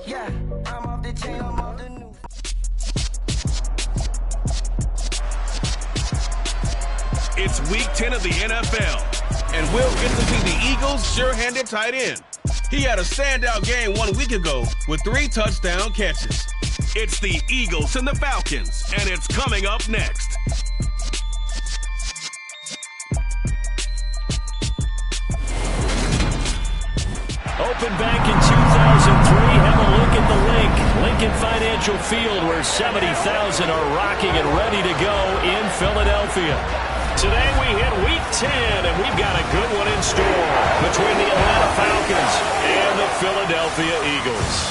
Yeah, I'm off the chain, I'm off the new. It's week 10 of the NFL, and we'll get to see the Eagles' sure-handed tight end. He had a standout game 1 week ago with 3 touchdown catches. It's the Eagles and the Falcons, and it's coming up next. Open back in 2003. Have a look at the link. Lincoln Financial Field, where 70,000 are rocking and ready to go in Philadelphia. Today we hit week 10, and we've got a good one in store between the Atlanta Falcons and the Philadelphia Eagles.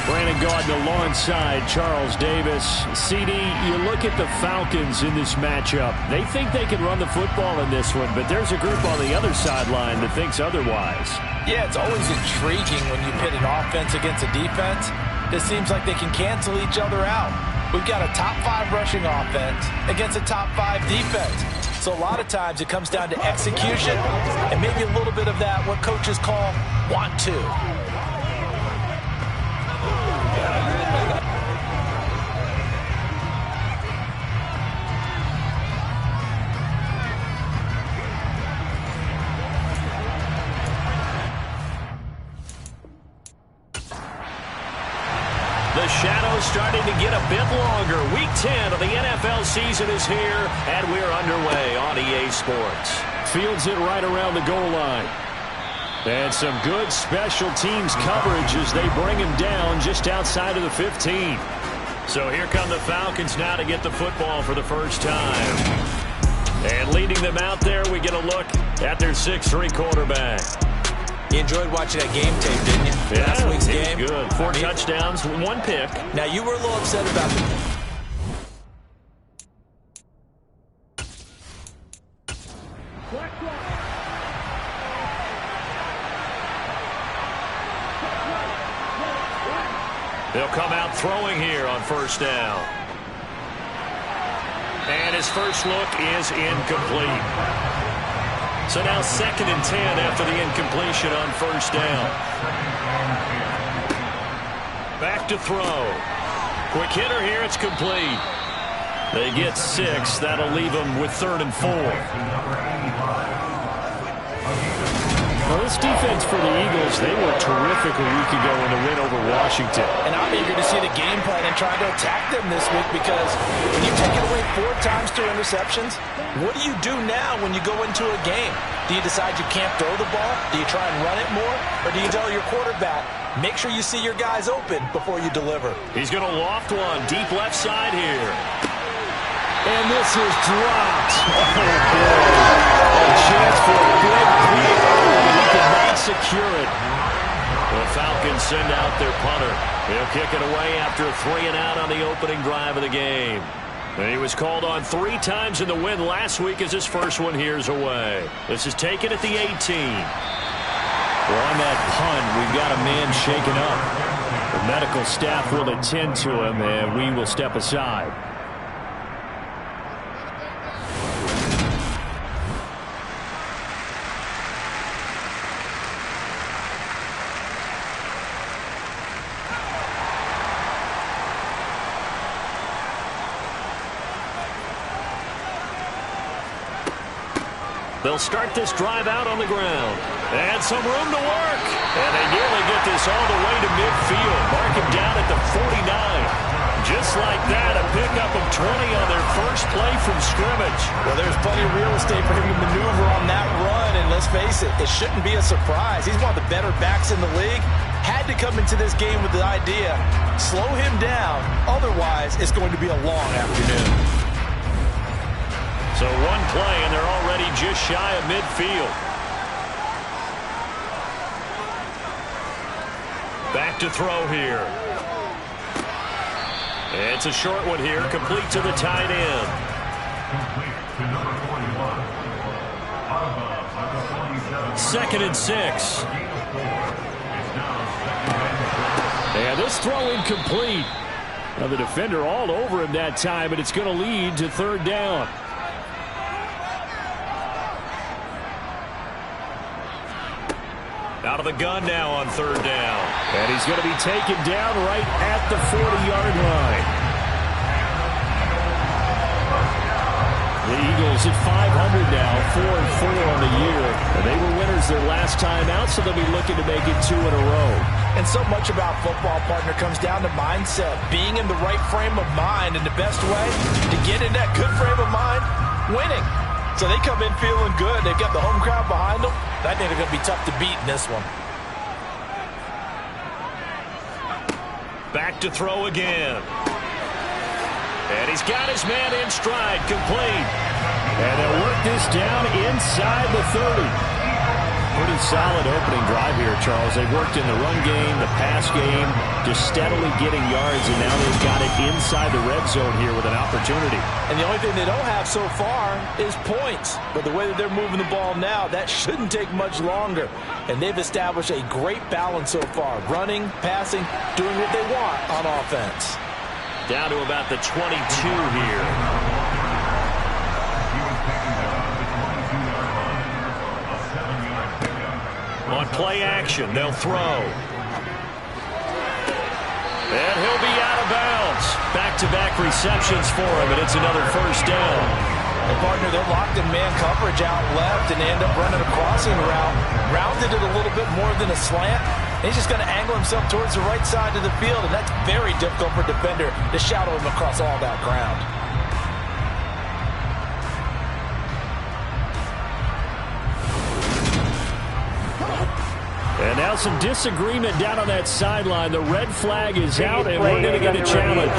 Brandon Gaudin alongside Charles Davis. CD, you look at the Falcons in this matchup. They think they can run the football in this one, but there's a group on the other sideline that thinks otherwise. Yeah, it's always intriguing when you pit an offense against a defense. It seems like they can cancel each other out. We've got a top 5 rushing offense against a top 5 defense. So a lot of times it comes down to execution and maybe a little bit of that, what coaches call want to. The shadow's starting to get a bit longer. Week 10 of the NFL season is here, and we're underway on EA Sports. Fields it right around the goal line. And some good special teams coverage as they bring him down just outside of the 15. So here come the Falcons now to get the football for the first time. And leading them out there, we get a look at their 6'3" quarterback. You enjoyed watching that game tape, didn't you? Yeah, last week's game. Good. 4 touchdowns, 1 pick. Now, you were a little upset about the... They'll come out throwing here on first down. And his first look is incomplete. So now 2nd and 10 after the incompletion on first down. Back to throw. Quick hitter here, it's complete. They get 6. That'll leave them with 3rd and 4. Well, this defense for the Eagles, they were terrific a week ago in the win over Washington. And I'm eager to see the game plan and try to attack them this week, because when you take it away 4 times through interceptions, what do you do now when you go into a game? Do you decide you can't throw the ball? Do you try and run it more? Or do you tell your quarterback, make sure you see your guys open before you deliver? He's going to loft one deep left side here. And this is dropped. Oh, boy. A chance for a big play. He could not secure it. The Falcons send out their punter. He'll kick it away after a 3-and-out on the opening drive of the game. And he was called on 3 times in the win last week as his first one here's away. This is taken at the 18. Well, on that punt, we've got a man shaken up. The medical staff will attend to him, and we will step aside. They'll start this drive out on the ground. And some room to work. And they nearly get this all the way to midfield. Mark him down at the 49. Just like that, a pickup of 20 on their first play from scrimmage. Well, there's plenty of real estate for him to maneuver on that run. And let's face it, it shouldn't be a surprise. He's one of the better backs in the league. Had to come into this game with the idea, slow him down. Otherwise, it's going to be a long afternoon. So 1 play, and they're already just shy of midfield. Back to throw here. It's a short one here, complete to the tight end. 2nd and 6. And this throw incomplete. Now the defender all over him that time, but it's going to lead to 3rd down. Out of the gun now on third down. And he's going to be taken down right at the 40-yard line. The Eagles at 500 now, 4-4 on the year. And they were winners their last time out, so they'll be looking to make it 2 in a row. And so much about football, partner, comes down to mindset. Being in the right frame of mind, and the best way to get in that good frame of mind, winning. So they come in feeling good. They've got the home crowd behind them. I think they're going to be tough to beat in this one. Back to throw again. And he's got his man in stride, complete. And they'll work this down inside the 30. Pretty solid opening drive here, Charles. They've worked in the run game, the pass game, just steadily getting yards, and now they've got it inside the red zone here with an opportunity. And the only thing they don't have so far is points. But the way that they're moving the ball now, that shouldn't take much longer. And they've established a great balance so far. Running, passing, doing what they want on offense. Down to about the 22 here. On play action, they'll throw. And he'll be out of bounds. Back-to-back receptions for him, and it's another first down. And partner, they're locked in man coverage out left, and they end up running a crossing route. Rounded it a little bit more than a slant. He's just going to angle himself towards the right side of the field, and that's very difficult for a defender to shadow him across all that ground. And now some disagreement down on that sideline. The red flag is out, and we're going to get a challenge.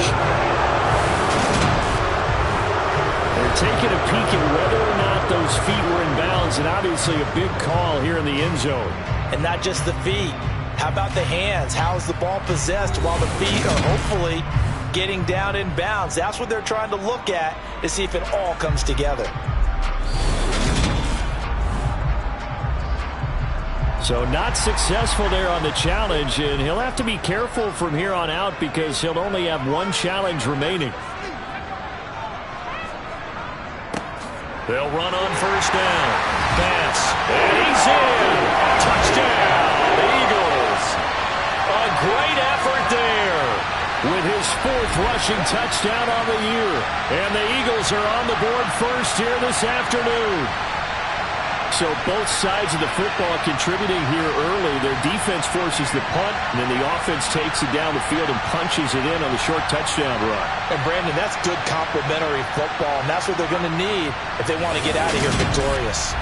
They're taking a peek at whether or not those feet were in bounds, and obviously a big call here in the end zone. And not just the feet. How about the hands? How is the ball possessed while the feet are hopefully getting down in bounds? That's what they're trying to look at to see if it all comes together. So not successful there on the challenge, and he'll have to be careful from here on out because he'll only have one challenge remaining. They'll run on first down. Pass. And he's in. Touchdown, Eagles. A great effort there with his 4th rushing touchdown on the year. And the Eagles are on the board first here this afternoon. So both sides of the football contributing here early. Their defense forces the punt, and then the offense takes it down the field and punches it in on the short touchdown run. And, Brandon, that's good complementary football, and that's what they're going to need if they want to get out of here victorious.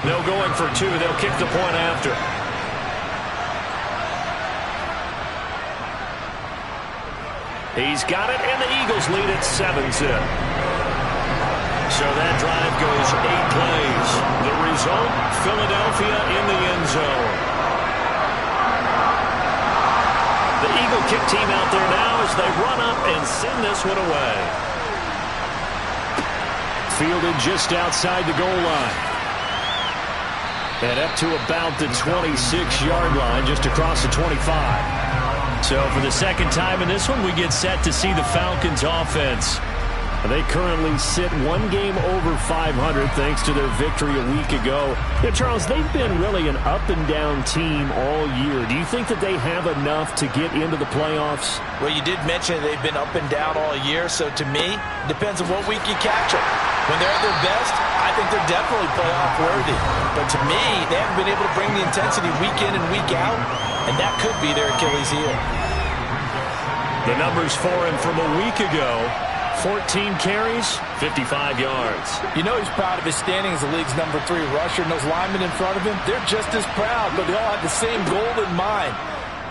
No going for 2. They'll kick the point after. He's got it, and the Eagles lead at 7-zip. So that drive goes 8 plays. The result, Philadelphia in the end zone. The Eagle kick team out there now as they run up and send this one away. Fielded just outside the goal line. And up to about the 26-yard line, just across the 25. So for the second time in this one, we get set to see the Falcons offense. They currently sit 1 game over 500 thanks to their victory a week ago. Yeah, Charles, they've been really an up-and-down team all year. Do you think that they have enough to get into the playoffs? Well, you did mention they've been up and down all year, so to me, it depends on what week you catch them. When they're at their best, I think they're definitely playoff worthy. But to me, they haven't been able to bring the intensity week in and week out, and that could be their Achilles heel. The numbers for him from a week ago. 14 carries, 55 yards. You know he's proud of his standing as the league's #3 rusher, and those linemen in front of him, they're just as proud, but they all have the same goal in mind.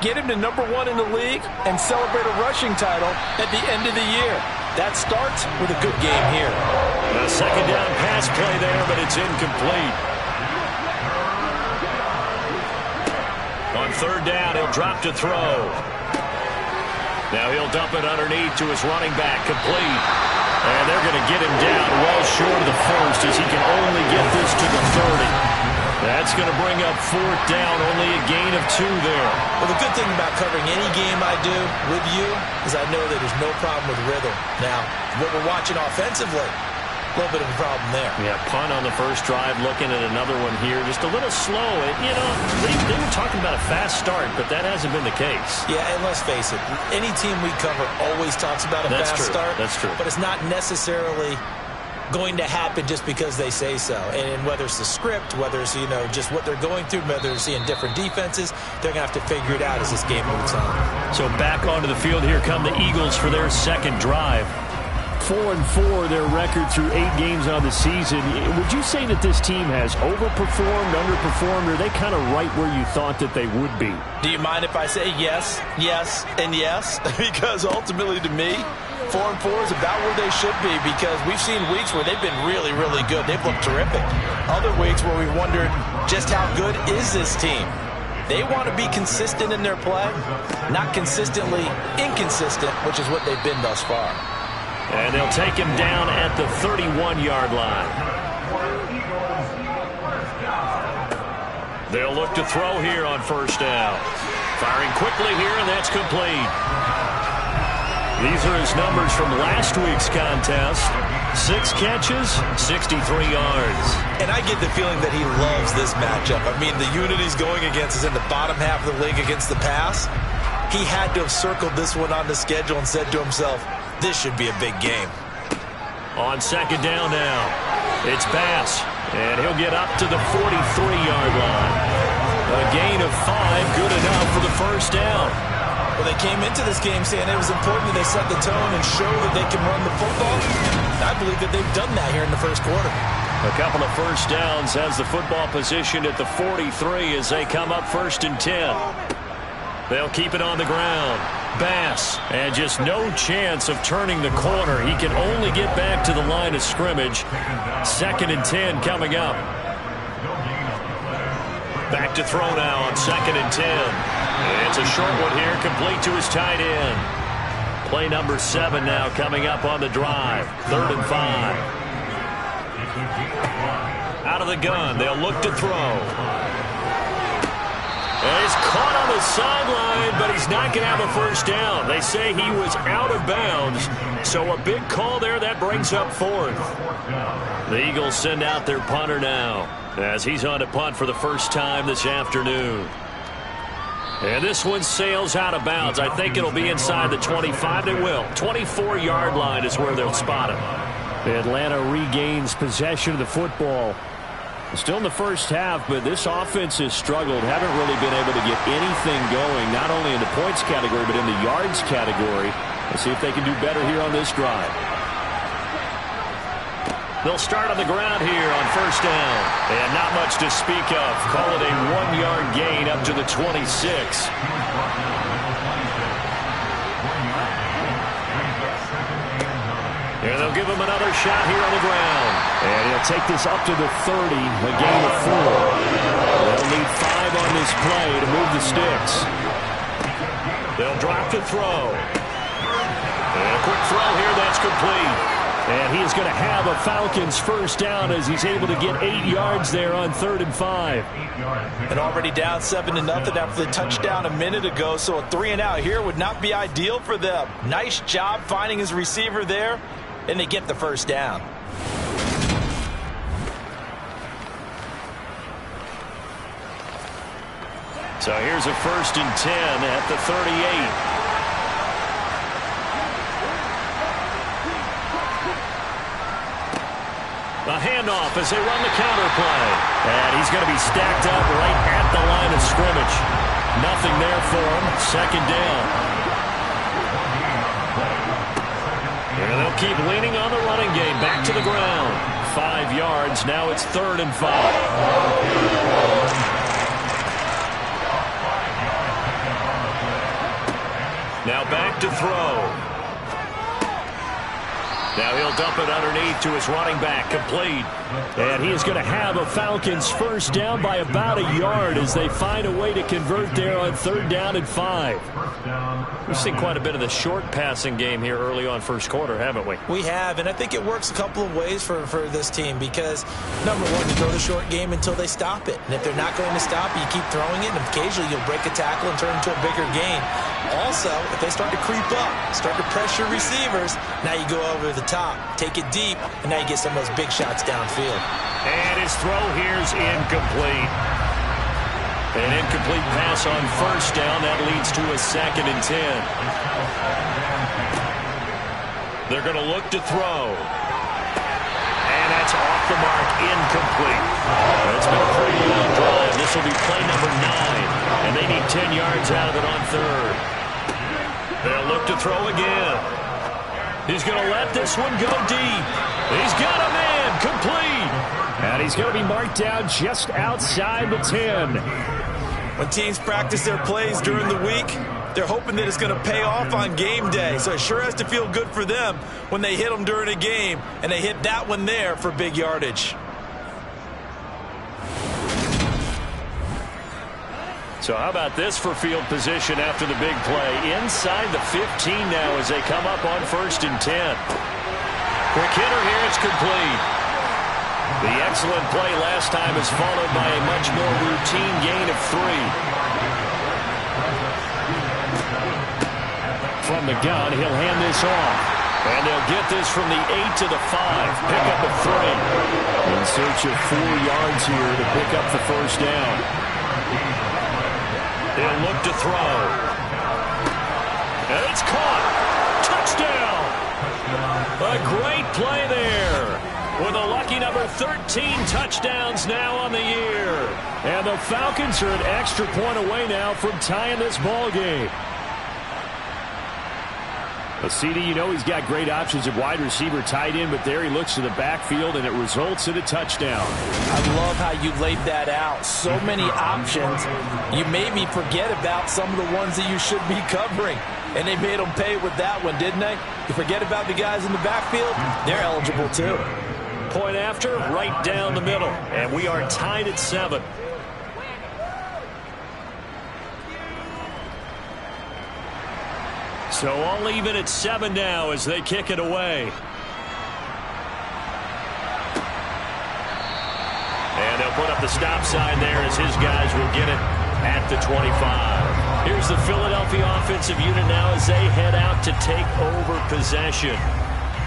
Get him to #1 in the league and celebrate a rushing title at the end of the year. That starts with a good game here. A second down pass play there, but it's incomplete. On third down, he'll drop to throw. Now he'll dump it underneath to his running back, complete. And they're going to get him down well short of the first as he can only get this to the 30. That's going to bring up 4th down, only a gain of 2 there. Well, the good thing about covering any game I do with you is I know that there's no problem with rhythm. Now, what we're watching offensively, A little bit of a problem there. Yeah, punt on the first drive, looking at another one here. Just a little slow. You know, they were talking about a fast start, but that hasn't been the case. Yeah, and let's face it, any team we cover always talks about a fast start. That's true. But it's not necessarily going to happen just because they say so. And whether it's the script, whether it's, you know, just what they're going through, whether they're seeing different defenses, they're going to have to figure it out as this game moves on. So back onto the field, here come the Eagles for their second drive. 4-4, their record through 8 games on the season. Would you say that this team has overperformed, underperformed, or are they kind of right where you thought that they would be? Do you mind if I say yes, yes, and yes? Because ultimately to me, 4-4 is about where they should be, because we've seen weeks where they've been really, really good. They've looked terrific. Other weeks where we wondered just how good is this team. They want to be consistent in their play, not consistently inconsistent, which is what they've been thus far. And they'll take him down at the 31-yard line. They'll look to throw here on first down. Firing quickly here, and that's complete. These are his numbers from last week's contest. 6 catches, 63 yards. And I get the feeling that he loves this matchup. I mean, the unit he's going against is in the bottom half of the league against the pass. He had to have circled this one on the schedule and said to himself, this should be a big game. On second down now, it's Bass, and he'll get up to the 43-yard line. A gain of 5, good enough for the first down. Well, they came into this game saying it was important that they set the tone and show that they can run the football. I believe that they've done that here in the first quarter. A couple of first downs has the football positioned at the 43 as they come up 1st and 10. They'll keep it on the ground. Bass, and just no chance of turning the corner. He can only get back to the line of scrimmage. 2nd and 10 coming up. Back to throw now on 2nd and 10. It's a short one here, complete to his tight end. Play number 7 now coming up on the drive. 3rd and 5. Out of the gun, they'll look to throw. And he's caught on the sideline, but he's not going to have a first down. They say he was out of bounds, so a big call there. That brings up 4th. The Eagles send out their punter now as he's on to punt for the first time this afternoon. And this one sails out of bounds. I think it'll be inside the 25. It will. 24-yard line is where they'll spot him. Atlanta regains possession of the football. Still in the first half, but this offense has struggled. Haven't really been able to get anything going, not only in the points category, but in the yards category. Let's see if they can do better here on this drive. They'll start on the ground here on first down. And not much to speak of. Call it a 1-yard gain up to the 26. And they'll give him another shot here on the ground. And he'll take this up to the 30, a gain of 4. They'll need 5 on this play to move the sticks. They'll drop to throw. And a quick throw here, that's complete. And he is going to have a Falcons first down as he's able to get 8 yards there on 3rd and 5. And already down 7-0 after the touchdown a minute ago, so a 3-and-out here would not be ideal for them. Nice job finding his receiver there, and they get the first down. So here's a 1st and 10 at the 38. A handoff as they run the counter play. And he's going to be stacked up right at the line of scrimmage. Nothing there for him. 2nd down. And they'll keep leaning on the running game. Back to the ground. 5 yards. Now it's 3rd and 5. Now back to throw. Now he'll dump it underneath to his running back, complete. And he is going to have a Falcons first down by about a yard as they find a way to convert there on 3rd down and 5. We've seen quite a bit of the short passing game here early on first quarter, haven't we? We have, and I think it works a couple of ways for this team because, number one, you throw the short game until they stop it. And if they're not going to stop it, you keep throwing it, and occasionally you'll break a tackle and turn into a bigger gain. Also, if they start to creep up, start to pressure receivers, now you go over the top, take it deep, and now you get some of those big shots downfield. And his throw here's incomplete. An incomplete pass on first down. That leads to a 2nd and 10. They're going to look to throw. And that's off the mark, incomplete. It's been a pretty long drive. This will be play number 9. And they need 10 yards out of it on 3rd. They'll look to throw again. He's going to let this one go deep. He's got a man, complete. And he's going to be marked down just outside the 10. When teams practice their plays during the week, they're hoping that it's going to pay off on game day. So it sure has to feel good for them when they hit them during a game, and they hit that one there for big yardage. So how about this for field position after the big play? Inside the 15 now as they come up on 1st and 10. Quick hitter here, it's complete. The excellent play last time is followed by a much more routine gain of 3. From the gun, he'll hand this off. And they'll get this from the 8 to the 5. Pick up a 3. In search of 4 yards here to pick up the first down. They'll look to throw. And it's caught. Touchdown. A great play there. With a lucky number 13 touchdowns now on the year. And the Falcons are an extra point away now from tying this ball game. CD, you know he's got great options at wide receiver, tight end, but there he looks to the backfield, and it results in a touchdown. I love how you laid that out. So many options. You made me forget about some of the ones that you should be covering. And they made them pay with that one, didn't they? You forget about the guys in the backfield? They're eligible too. Point after, right down the middle. And we are tied at 7. So all even at 7 now as they kick it away. And they'll put up the stop sign there as his guys will get it at the 25. Here's the Philadelphia offensive unit now as they head out to take over possession.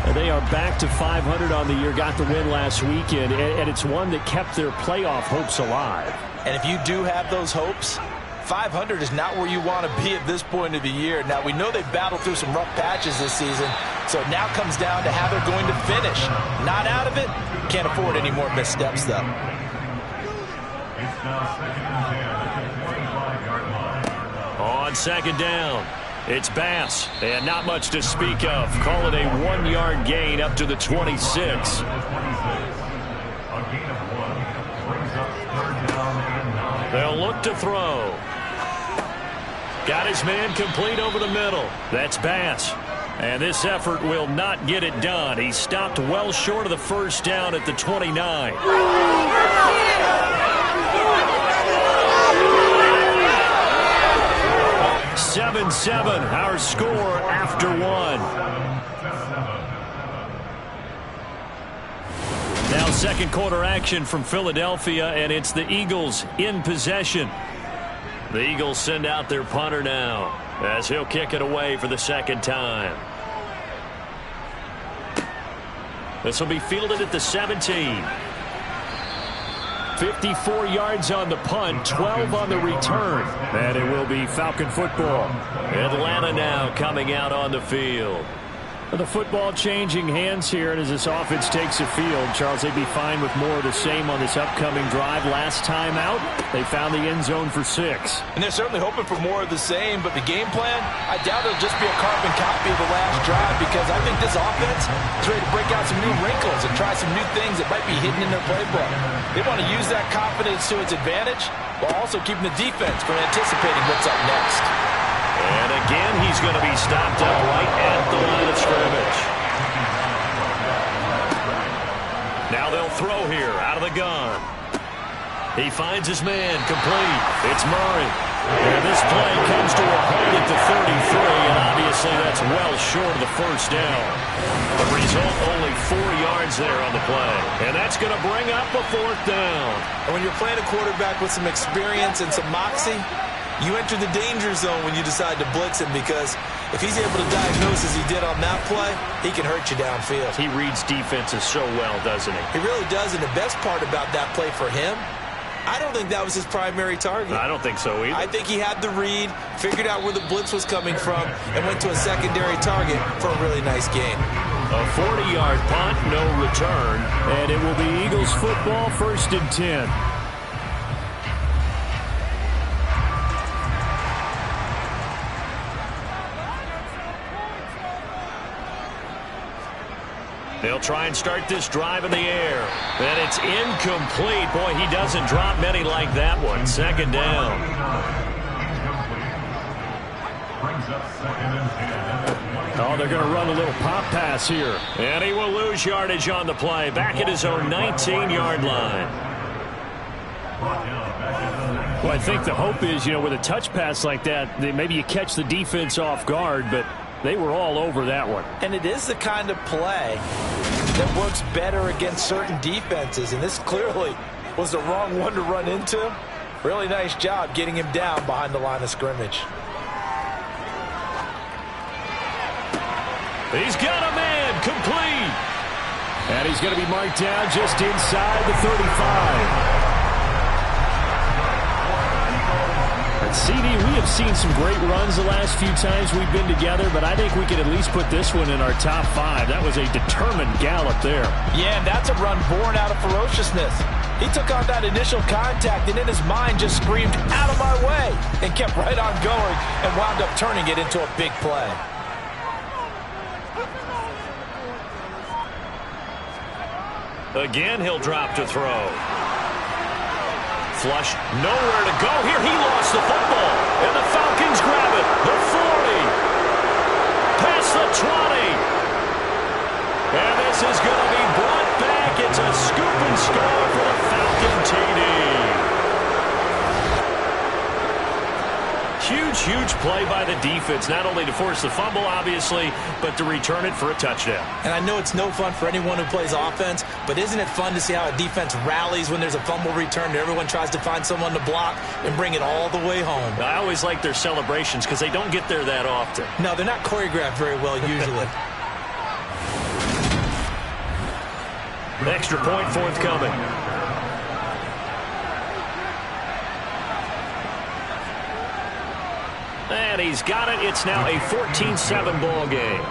And they are back to 500 on the year, got the win last weekend, and it's one that kept their playoff hopes alive. And if you do have those hopes, 500 is not where you want to be at this point of the year. Now, we know they've battled through some rough patches this season, so it now comes down to how they're going to finish. Not out of it. Can't afford any more missteps, though. On 2nd down, it's Bass, and not much to speak of. Call it a 1-yard gain up to the 26. They'll look to throw. Got his man complete over the middle. That's Bass. And this effort will not get it done. He stopped well short of the first down at the 29. 7-7, our score after 1. Now 2nd quarter action from Philadelphia, and it's the Eagles in possession. The Eagles send out their punter now as he'll kick it away for the 2nd time. This will be fielded at the 17. 54 yards on the punt, 12 on the return. And it will be Falcon football. Atlanta now coming out on the field. The football changing hands here, and as this offense takes the field, Charles, they'd be fine with more of the same on this upcoming drive. Last time out, they found the end zone for 6. And they're certainly hoping for more of the same, but the game plan, I doubt it'll just be a carbon copy of the last drive, because I think this offense is ready to break out some new wrinkles and try some new things that might be hidden in their playbook. They want to use that confidence to its advantage, while also keeping the defense from anticipating what's up next. And again, he's going to be stopped up right at the line of scrimmage. Now they'll throw here out of the gun. He finds his man complete. It's Murray. And this play comes to a hold at the 33, and obviously that's well short of the first down. The result, only 4 yards there on the play. And that's going to bring up a 4th down. And when you're playing a quarterback with some experience and some moxie, You enter the danger zone when you decide to blitz him, because if he's able to diagnose as he did on that play, he can hurt you downfield. He reads defenses so well, doesn't he? He really does, and the best part about that play for him, I don't think that was his primary target. I don't think so either. I think he had the read, figured out where the blitz was coming from, and went to a secondary target for a really nice gain. A 40-yard punt, no return, and it will be Eagles football, 1st and 10. They'll try and start this drive in the air. And it's incomplete. Boy, he doesn't drop many like that one. 2nd down. Oh, they're going to run a little pop pass here. And he will lose yardage on the play. Back at his own 19-yard line. Well, I think the hope is, with a touch pass like that, maybe you catch the defense off guard, but they were all over that one. And it is the kind of play that works better against certain defenses, and this clearly was the wrong one to run into him. Really nice job getting him down behind the line of scrimmage. He's got a man, complete. And he's going to be marked down just inside the 35. CD, we have seen some great runs the last few times we've been together, but I think we could at least put this one in our top 5. That was a determined gallop there. Yeah, and that's a run born out of ferociousness. He took on that initial contact, and in his mind just screamed, "Out of my way," and kept right on going and wound up turning it into a big play. Again, he'll drop to throw. Flush, nowhere to go here. He lost the football, and the Falcons grab it. The 40, past the 20, and this is going to be brought back. It's a scoop and score for the Falcon TD. Huge play by the defense, not only to force the fumble, obviously, but to return it for a touchdown. And I know it's no fun for anyone who plays offense, but isn't it fun to see how a defense rallies when there's a fumble return and everyone tries to find someone to block and bring it all the way home? I always like their celebrations because they don't get there that often. No, they're not choreographed very well usually. Extra point forthcoming. And he's got it. It's now a 14-7 ball game.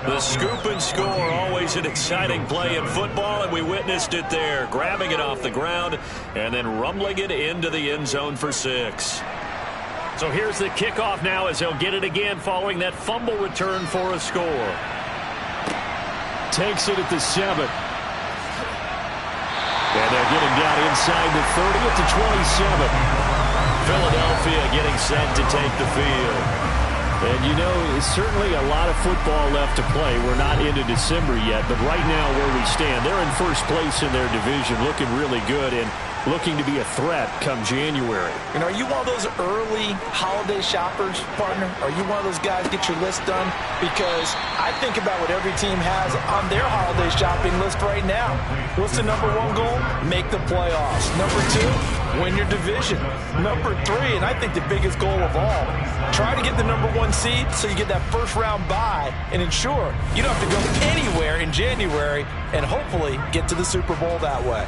The scoop and score, always an exciting play in football, and we witnessed it there, grabbing it off the ground and then rumbling it into the end zone for 6. So here's the kickoff now as they'll get it again following that fumble return for a score. Takes it at the 7. And they're getting down inside the 30 at the 27. Philadelphia getting set to take the field. And certainly a lot of football left to play. We're not into December yet, but right now where we stand, they're in first place in their division, looking really good and looking to be a threat come January. And are you one of those early holiday shoppers, partner? Are you one of those guys get your list done? Because I think about what every team has on their holiday shopping list right now. What's the number 1 goal? Make the playoffs. Number 2, win your division. Number 3, and I think the biggest goal of all, try to get the number 1 seed so you get that first round bye and ensure you don't have to go anywhere in January and hopefully get to the Super Bowl that way.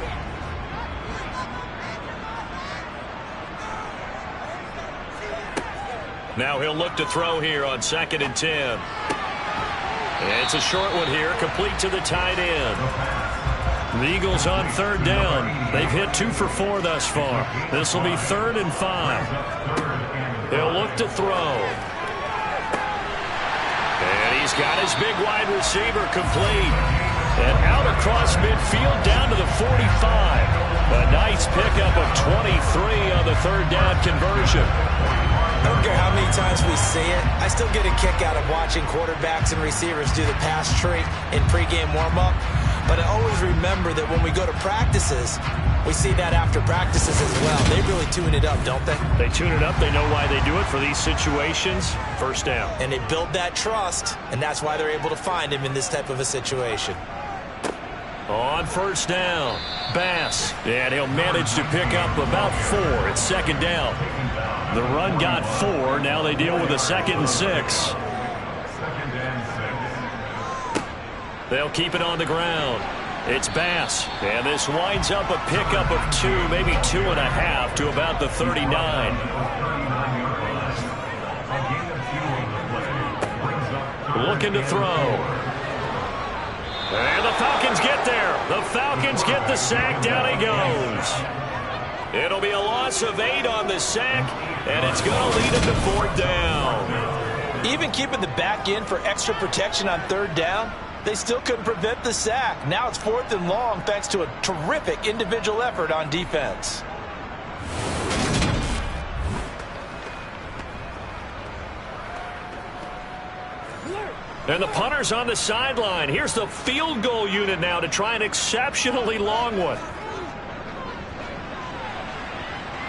Now he'll look to throw here on 2nd and 10. It's a short one here, complete to the tight end. The Eagles on 3rd down. They've hit 2 for 4 thus far. This will be 3rd and 5. He'll look to throw. And he's got his big wide receiver complete. And out across midfield down to the 45. A nice pickup of 23 on the 3rd down conversion. I don't care how many times we see it. I still get a kick out of watching quarterbacks and receivers do the pass tree in pregame warm-up. But I always remember that when we go to practices, we see that after practices as well. They really tune it up, don't they? They tune it up. They know why they do it for these situations. 1st down. And they build that trust, and that's why they're able to find him in this type of a situation. On first down, Bass. And he'll manage to pick up about 4. It's second down. The run got 4. Now they deal with a 2nd and 6. They'll keep it on the ground. It's Bass. And this winds up a pickup of 2, maybe 2.5 to about the 39. Looking to throw. And the Falcons get there. The Falcons get the sack. Down he goes. It'll be a loss of 8 on the sack, and it's going to lead him to 4th down. Even keeping the back end for extra protection on 3rd down, they still couldn't prevent the sack. Now it's 4th and long thanks to a terrific individual effort on defense. And the punter's on the sideline. Here's the field goal unit now to try an exceptionally long one.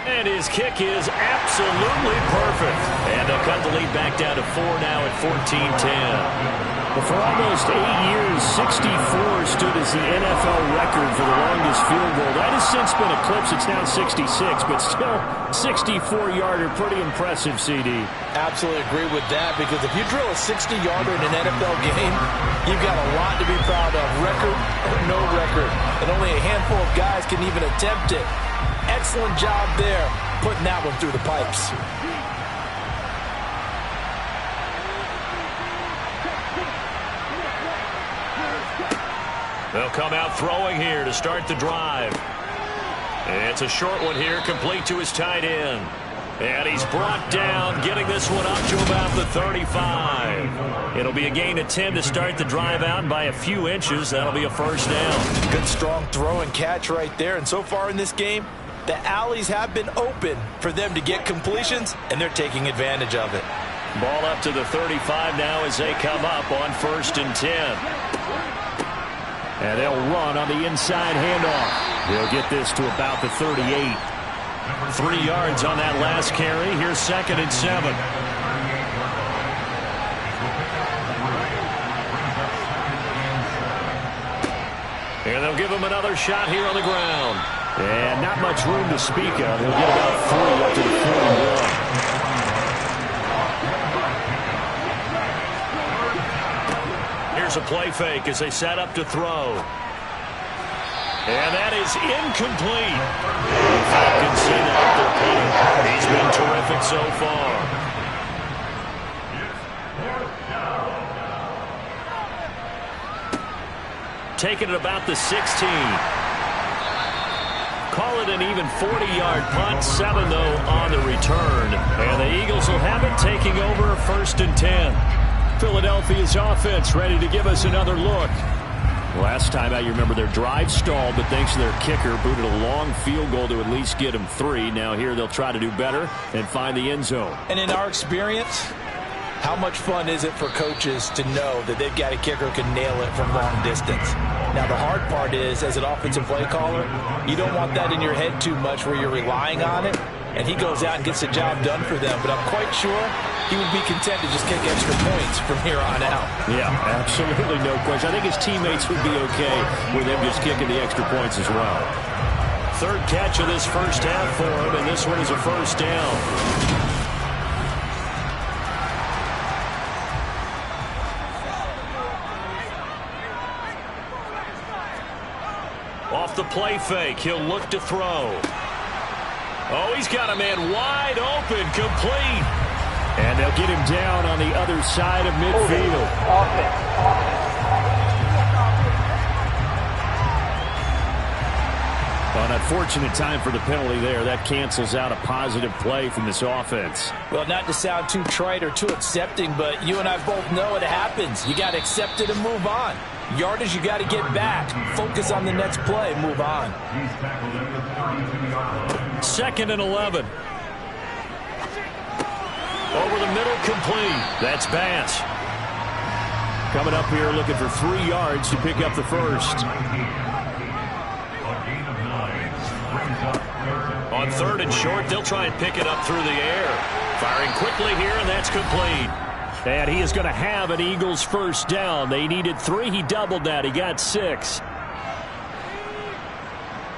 And his kick is absolutely perfect. And they'll cut the lead back down to 4 now at 14-10. Well, for almost 8 years, 64 stood as the NFL record for the longest field goal. That has since been eclipsed. It's now 66, but still 64-yarder. Pretty impressive, CD. Absolutely agree with that, because if you drill a 60-yarder in an NFL game, you've got a lot to be proud of, record or no record. And only a handful of guys can even attempt it. Excellent job there, putting that one through the pipes. They'll come out throwing here to start the drive. It's a short one here, complete to his tight end. And he's brought down, getting this one up to about the 35. It'll be a gain of 10 to start the drive out, and by a few inches, that'll be a 1st down. Good, strong throw and catch right there. And so far in this game, the alleys have been open for them to get completions, and they're taking advantage of it. Ball up to the 35 now as they come up on 1st and 10. And they'll run on the inside handoff. They'll get this to about the 38. 3 yards on that last carry. Here's 2nd and 7. And they'll give him another shot here on the ground. And not much room to speak of. He'll get about 3 up to the 41. Here's a play fake as they set up to throw. And that is incomplete. The Falcons say that their play. He's been terrific so far. Taking it about the 16. Call it an even 40-yard punt. 7, though, on the return. And the Eagles will have it, taking over 1st and 10. Philadelphia's offense ready to give us another look. Last time out, you remember their drive stalled, but thanks to their kicker, booted a long field goal to at least get them 3. Now here they'll try to do better and find the end zone. And in our experience, how much fun is it for coaches to know that they've got a kicker who can nail it from long distance? Now, the hard part is, as an offensive play caller, you don't want that in your head too much where you're relying on it, and he goes out and gets the job done for them. But I'm quite sure he would be content to just kick extra points from here on out. Yeah, absolutely no question. I think his teammates would be okay with him just kicking the extra points as well. 3rd catch of this 1st half for him, and this one is a 1st down. Off the play fake, he'll look to throw. Oh, he's got a man wide open, complete. And they'll get him down on the other side of midfield. An unfortunate time for the penalty there. That cancels out a positive play from this offense. Well, not to sound too trite or too accepting, but you and I both know it happens. You got to accept it and move on. Yardage, you got to get back. Focus on the next play. Move on. 2nd and 11. Over the middle, complete. That's Bass. Coming up here looking for 3 yards to pick up the 1st. On 3rd and short, they'll try and pick it up through the air. Firing quickly here, and that's complete. And he is going to have an Eagles 1st down. They needed 3. He doubled that. He got 6.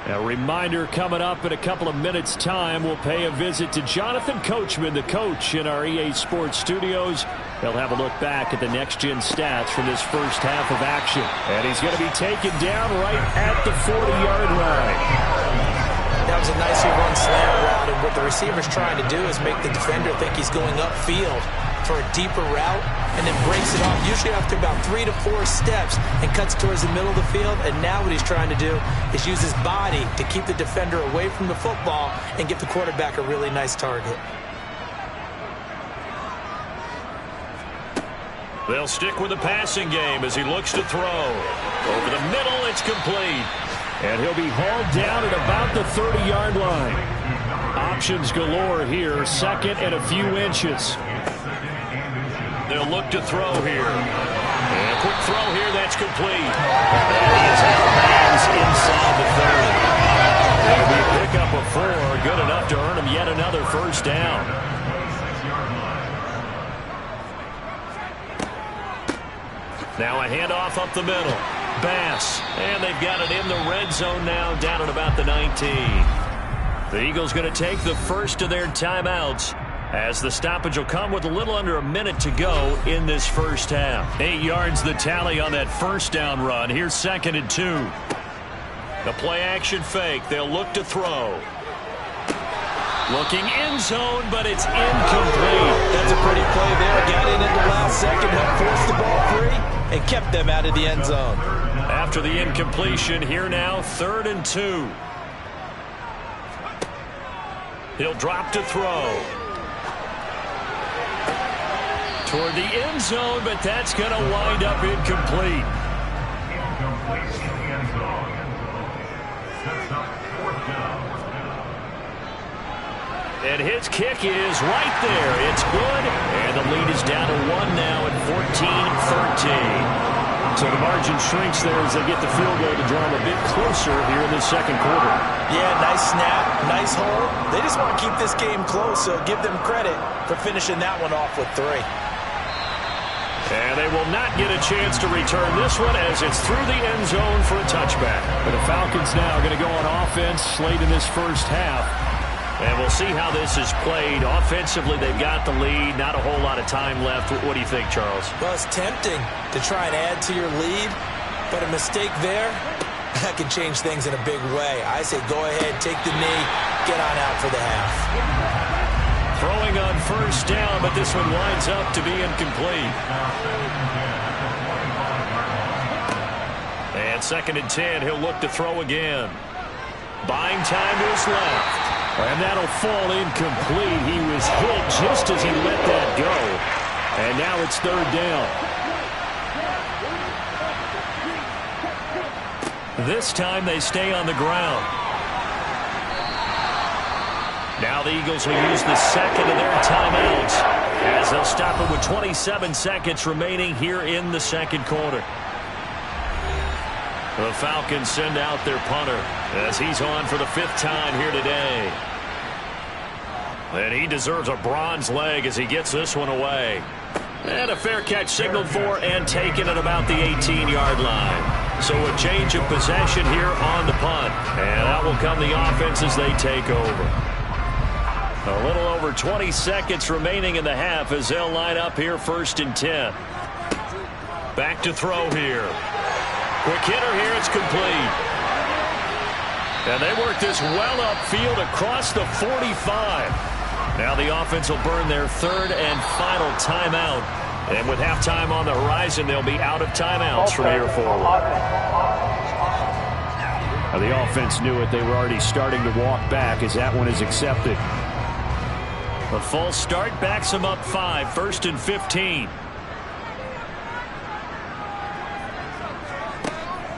A reminder coming up in a couple of minutes' time. We'll pay a visit to Jonathan Coachman, the coach in our EA Sports studios. He'll have a look back at the next-gen stats from this first half of action. And he's going to be taken down right at the 40-yard line. That was a nicely run slant route, and what the receiver's trying to do is make the defender think he's going upfield for a deeper route, and then breaks it off, usually after about 3 to 4 steps, and cuts towards the middle of the field. And now what he's trying to do is use his body to keep the defender away from the football and get the quarterback a really nice target. They'll stick with the passing game as he looks to throw. Over the middle, it's complete. And he'll be hauled down at about the 30-yard line. Options galore here, second and a few inches. They'll look to throw here. And a quick throw here, that's complete. And he is out of bounds inside the 30. That'll be a pickup of 4, good enough to earn him yet another first down. Now a handoff up the middle. Bass, and they've got it in the red zone now, down at about the 19. The Eagles going to take the first of their timeouts, as the stoppage will come with a little under a minute to go in this first half. 8 yards the tally on that first down run. Here's 2nd and 2. The play-action fake. They'll look to throw. Looking end zone, but it's incomplete. That's a pretty play there. Got in at the last second, helped force the ball free, and kept them out of the end zone. After the incompletion, here now, 3rd and 2. He'll drop to throw. Toward the end zone, but that's going to wind up incomplete. And his kick is right there. It's good. And the lead is down to 1 now at 14-13. So the margin shrinks there as they get the field goal to draw them a bit closer here in the second quarter. Yeah, nice snap, nice hold. They just want to keep this game close, so give them credit for finishing that one off with 3. And they will not get a chance to return this one as it's through the end zone for a touchback. But the Falcons now are going to go on offense late in this first half. And we'll see how this is played. Offensively, they've got the lead. Not a whole lot of time left. What do you think, Charles? Well, it's tempting to try and add to your lead, but a mistake there, that can change things in a big way. I say go ahead, take the knee, get on out for the half. Throwing on first down, but this one winds up to be incomplete. And 2nd and 10, he'll look to throw again. Buying time to his left. And that'll fall incomplete. He was hit just as he let that go. And now it's 3rd down. This time they stay on the ground. Now the Eagles will use the second of their timeouts as they'll stop it with 27 seconds remaining here in the second quarter. The Falcons send out their punter as he's on for the 5th time here today. And he deserves a bronze leg as he gets this one away. And a fair catch signaled for and taken at about the 18-yard line. So a change of possession here on the punt. And out will come the offense as they take over. A little over 20 seconds remaining in the half as they'll line up here 1st and 10. Back to throw here. Quick hitter here, it's complete. And they work this well upfield across the 45. Now the offense will burn their 3rd and final timeout. And with halftime on the horizon, they'll be out of timeouts from here forward. The offense knew it. They were already starting to walk back as that one is accepted. A false start backs them up 5, 1st and 15.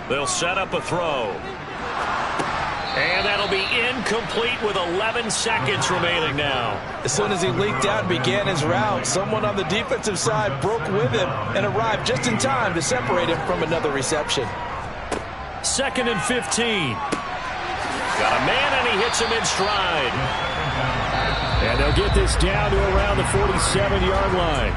They'll set up a throw. And that'll be incomplete with 11 seconds remaining now. As soon as he leaked out and began his route, someone on the defensive side broke with him and arrived just in time to separate him from another reception. 2nd and 15. Got a man and he hits him in stride. And they'll get this down to around the 47-yard line.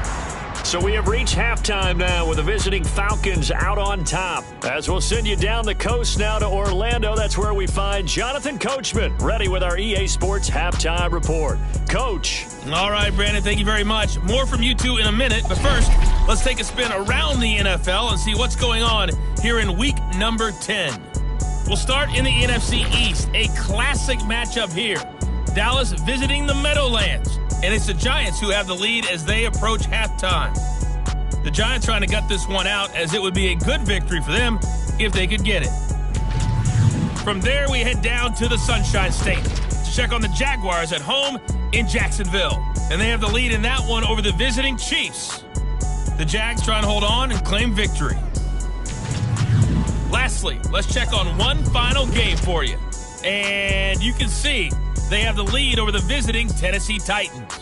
So we have reached halftime now with the visiting Falcons out on top. As we'll send you down the coast now to Orlando, that's where we find Jonathan Coachman, ready with our EA Sports Halftime Report. Coach. All right, Brandon, thank you very much. More from you two in a minute, but first, let's take a spin around the NFL and see what's going on here in week number 10. We'll start in the NFC East, a classic matchup here. Dallas visiting the Meadowlands. And it's the Giants who have the lead as they approach halftime. The Giants trying to gut this one out, as it would be a good victory for them if they could get it. From there, we head down to the Sunshine State to check on the Jaguars at home in Jacksonville. And they have the lead in that one over the visiting Chiefs. The Jags trying to hold on and claim victory. Lastly, let's check on one final game for you. And you can see they have the lead over the visiting Tennessee Titans.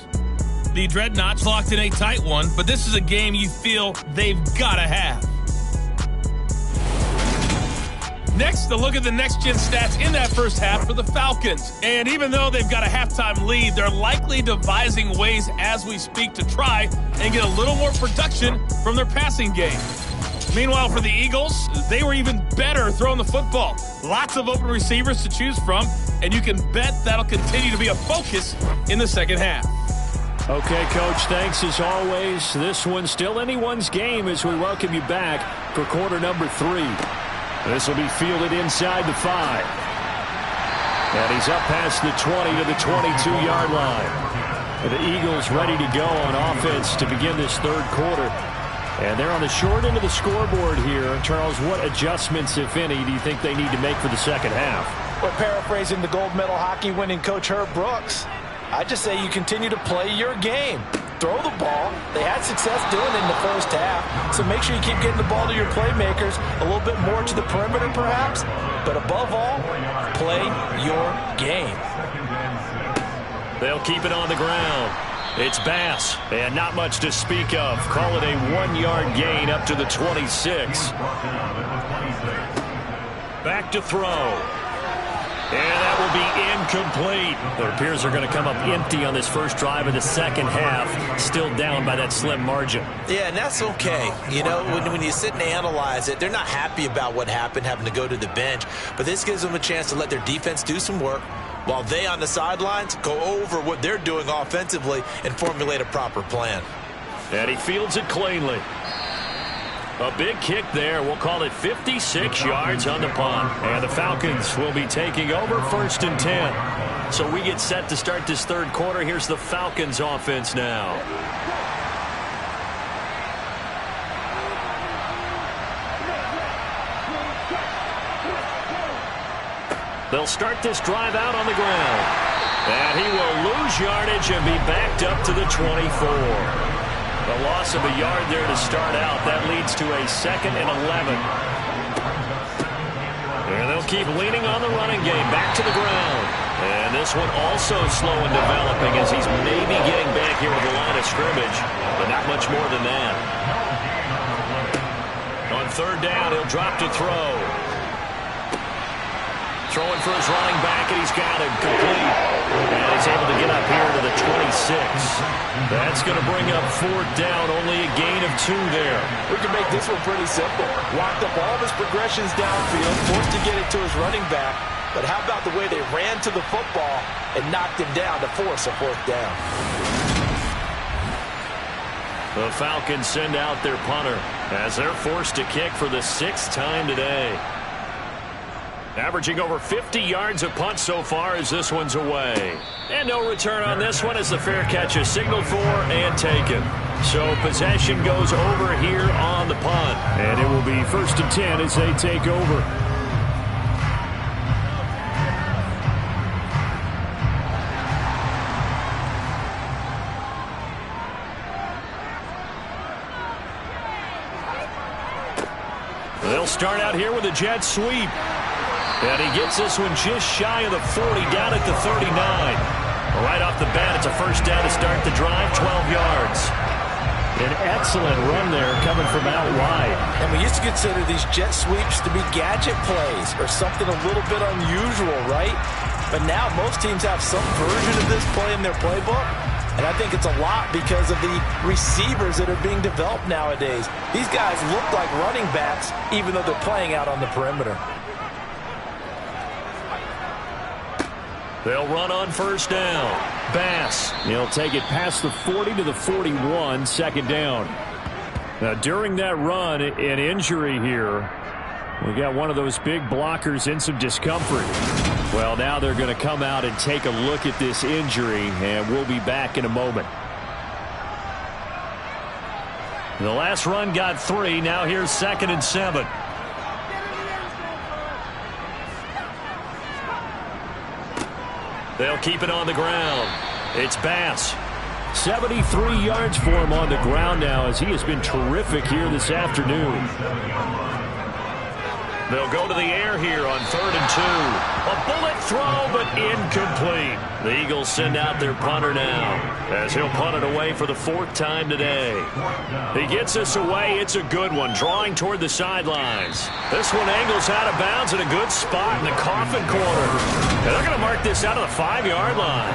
The Dreadnoughts locked in a tight one, but this is a game you feel they've got to have. Next, a look at the next-gen stats in that first half for the Falcons. And even though they've got a halftime lead, they're likely devising ways as we speak to try and get a little more production from their passing game. Meanwhile, for the Eagles, they were even better throwing the football. Lots of open receivers to choose from, and you can bet that'll continue to be a focus in the second half. Okay, Coach, thanks as always. This one's still anyone's game as we welcome you back for quarter number 3. This will be fielded inside the 5. And he's up past the 20 to the 22-yard line. The Eagles ready to go on offense to begin this third quarter. And they're on the short end of the scoreboard here. Charles, what adjustments, if any, do you think they need to make for the second half? Well, paraphrasing the gold medal hockey winning coach Herb Brooks, I just say you continue to play your game. Throw the ball. They had success doing it in the first half, so make sure you keep getting the ball to your playmakers, a little bit more to the perimeter perhaps, but above all, play your game. They'll keep it on the ground. It's Bass, and not much to speak of. Call it a 1-yard gain up to the 26. Back to throw. And that will be incomplete. It appears they're going to come up empty on this first drive of the second half, still down by that slim margin. Yeah, and that's okay. You know, when you sit and analyze it, they're not happy about what happened, having to go to the bench. But this gives them a chance to let their defense do some work, while they on the sidelines go over what they're doing offensively and formulate a proper plan. And he fields it cleanly. A big kick there. We'll call it 56 yards on the punt. And the Falcons will be taking over 1st and 10. So we get set to start this third quarter. Here's the Falcons offense now. They'll start this drive out on the ground. And he will lose yardage and be backed up to the 24. The loss of a yard there to start out. That leads to a 2nd and 11. And they'll keep leaning on the running game. Back to the ground. And this one also slow in developing as he's maybe getting back here to the line of scrimmage. But not much more than that. On 3rd down, he'll drop to throw. Throwing for his running back, and he's got it complete. And he's able to get up here to the 26. That's going to bring up 4th down, only a gain of 2 there. We can make this one pretty simple. Locked up all of his progressions downfield, forced to get it to his running back. But how about the way they ran to the football and knocked him down to force a 4th down? The Falcons send out their punter as they're forced to kick for the 6th time today. Averaging over 50 yards a punt so far as this one's away. And no return on this one as the fair catch is signaled for and taken. So possession goes over here on the punt. And it will be 1st and 10 as they take over. They'll start out here with a jet sweep. And he gets this one just shy of the 40, down at the 39. Right off the bat, it's a 1st down to start the drive, 12 yards. An excellent run there coming from out wide. And we used to consider these jet sweeps to be gadget plays or something a little bit unusual, right? But now most teams have some version of this play in their playbook. And I think it's a lot because of the receivers that are being developed nowadays. These guys look like running backs, even though they're playing out on the perimeter. They'll run on first down. Bass. He'll take it past the 40 to the 41, second down. Now, during that run, an injury here. We got one of those big blockers in some discomfort. Well, now they're going to come out and take a look at this injury, and we'll be back in a moment. The last run got 3. Now here's 2nd and 7. They'll keep it on the ground. It's Bass. 73 yards for him on the ground now as he has been terrific here this afternoon. They'll go to the air here on 3rd and 2. A bullet throw, but incomplete. The Eagles send out their punter now as he'll punt it away for the 4th time today. He gets this away. It's a good one, drawing toward the sidelines. This one angles out of bounds in a good spot in the coffin corner. And they're going to mark this out of the 5-yard line.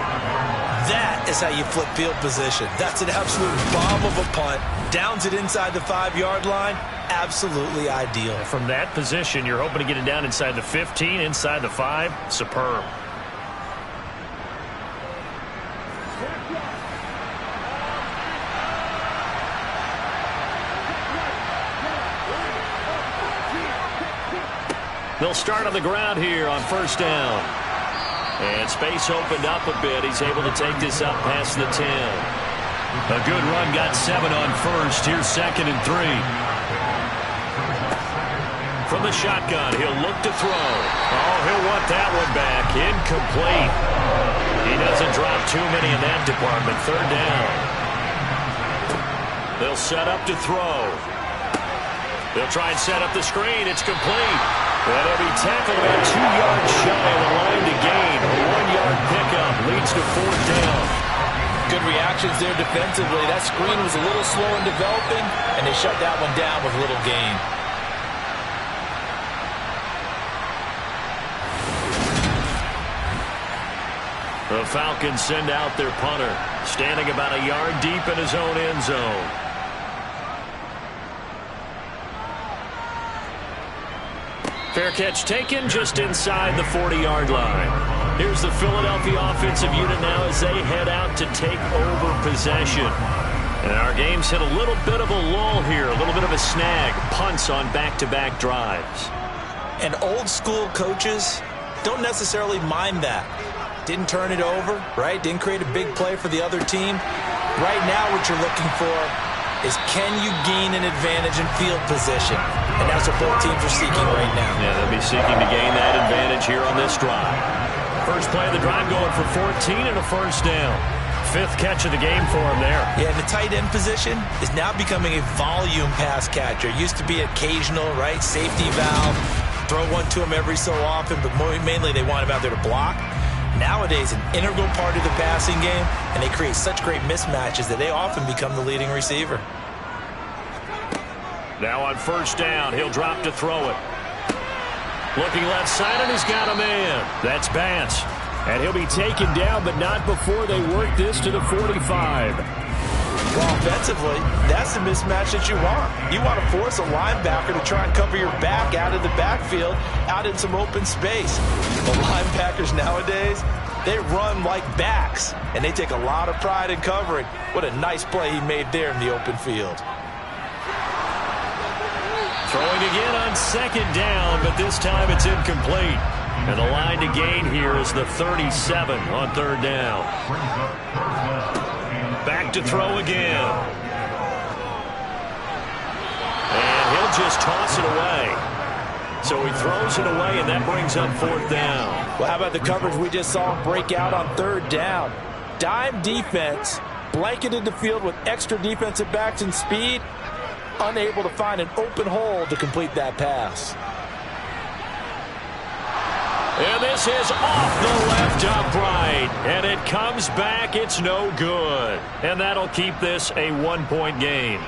That is how you flip field position. That's an absolute bomb of a punt. Downs it inside the 5-yard line. Absolutely ideal. From that position, you're hoping to get it down inside the 15, inside the 5. Superb. They'll start on the ground here on first down. And space opened up a bit. He's able to take this up past the 10. A good run, got 7 on first. Here's 2nd and 3. From the shotgun, he'll look to throw. Oh, he'll want that one back. Incomplete. He doesn't drop too many in that department. 3rd down. They'll set up to throw. They'll try and set up the screen. It's complete. And he'll be tackled about 2 yards shy of the line to gain. A 1-yard pickup leads to 4th down. Good reactions there defensively. That screen was a little slow in developing, and they shut that one down with little gain. The Falcons send out their punter, standing about a yard deep in his own end zone. Fair catch taken just inside the 40-yard line. Here's the Philadelphia offensive unit now as they head out to take over possession. And our game's hit a little bit of a lull here, a little bit of a snag. Punts on back-to-back drives. And old-school coaches don't necessarily mind that. Didn't turn it over, right? Didn't create a big play for the other team. Right now what you're looking for is can you gain an advantage in field position? And that's what both teams are seeking right now. Yeah, they'll be seeking to gain that advantage here on this drive. First play of the drive going for 14 and a first down. 5th catch of the game for him there. Yeah, the tight end position is now becoming a volume pass catcher. Used to be occasional, right? Safety valve. Throw one to him every so often, but mainly they want him out there to block. Nowadays, an integral part of the passing game, and they create such great mismatches that they often become the leading receiver. Now on first down, he'll drop to throw it. Looking left side, and he's got a man. That's Bass. And he'll be taken down, but not before they work this to the 45. Well, offensively, that's the mismatch that you want. You want to force a linebacker to try and cover your back out of the backfield, out in some open space. The linebackers nowadays, they run like backs, and they take a lot of pride in covering. What a nice play he made there in the open field. Throwing again on 2nd down, but this time it's incomplete. And the line to gain here is the 37 on 3rd down. Back to throw again. And he'll just toss it away. So he throws it away, and that brings up 4th down. Well, how about the coverage we just saw break out on 3rd down? Dime defense, blanketed the field with extra defensive backs and speed, unable to find an open hole to complete that pass. And this is off the left upright. And it comes back. It's no good. And that'll keep this a 1-point game.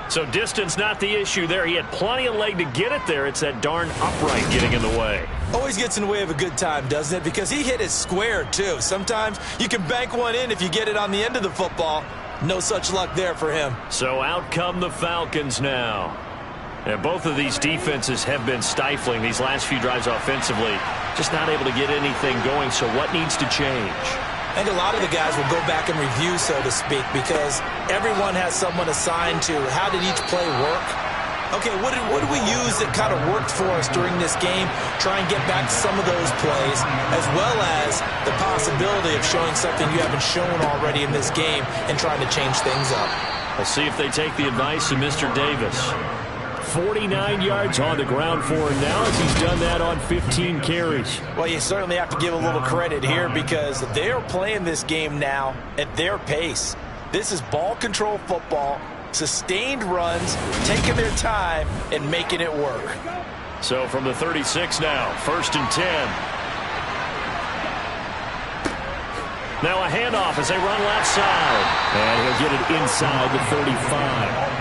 So distance not the issue there. He had plenty of leg to get it there. It's that darn upright getting in the way. Always gets in the way of a good time, doesn't it? Because he hit it square, too. Sometimes you can bank one in if you get it on the end of the football. No such luck there for him. So out come the Falcons now. And both of these defenses have been stifling these last few drives offensively. Just not able to get anything going. So what needs to change? I think a lot of the guys will go back and review, so to speak, because everyone has someone assigned to how did each play work. Okay, what did we use that kind of worked for us during this game? Try and get back to some of those plays, as well as the possibility of showing something you haven't shown already in this game and trying to change things up. We'll see if they take the advice of Mr. Davis. 49 yards on the ground for him now as he's done that on 15 carries. Well, you certainly have to give a little credit here because they're playing this game now at their pace. This is ball control football, sustained runs, taking their time and making it work. So from the 36 now, 1st and 10. Now a handoff as they run left side. And he'll get it inside the 35.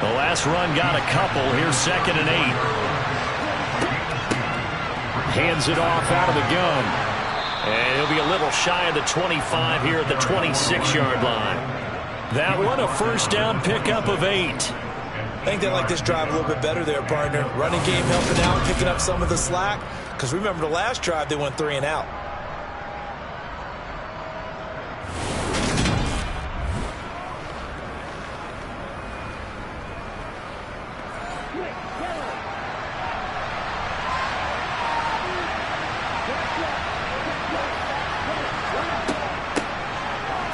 The last run got a couple. Here's 2nd and 8. Hands it off out of the gun. And he'll be a little shy of the 25 here at the 26-yard line. That one a first down pickup of 8. I think they like this drive a little bit better there, partner. Running game helping out, picking up some of the slack. Because remember the last drive, they went 3 and out.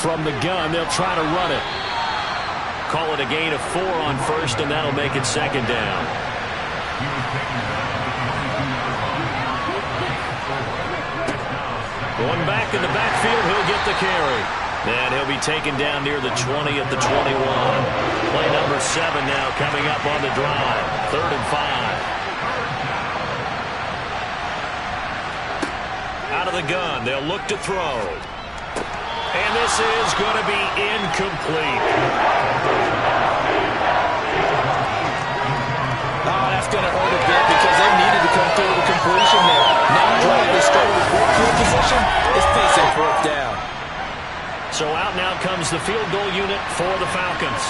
From the gun, they'll try to run it. Call it a gain of 4 on 1st, and that'll make it 2nd down. Going back in the backfield, he'll get the carry. And he'll be taken down near the 20 at the 21. Play number 7 now coming up on the drive. 3rd and 5. Out of the gun, they'll look to throw. And this is going to be incomplete. Oh, that's going to hurt a bit because they needed to come through with a completion there. Now drive they started with field position. It's facing 4th down. So out now comes the field goal unit for the Falcons.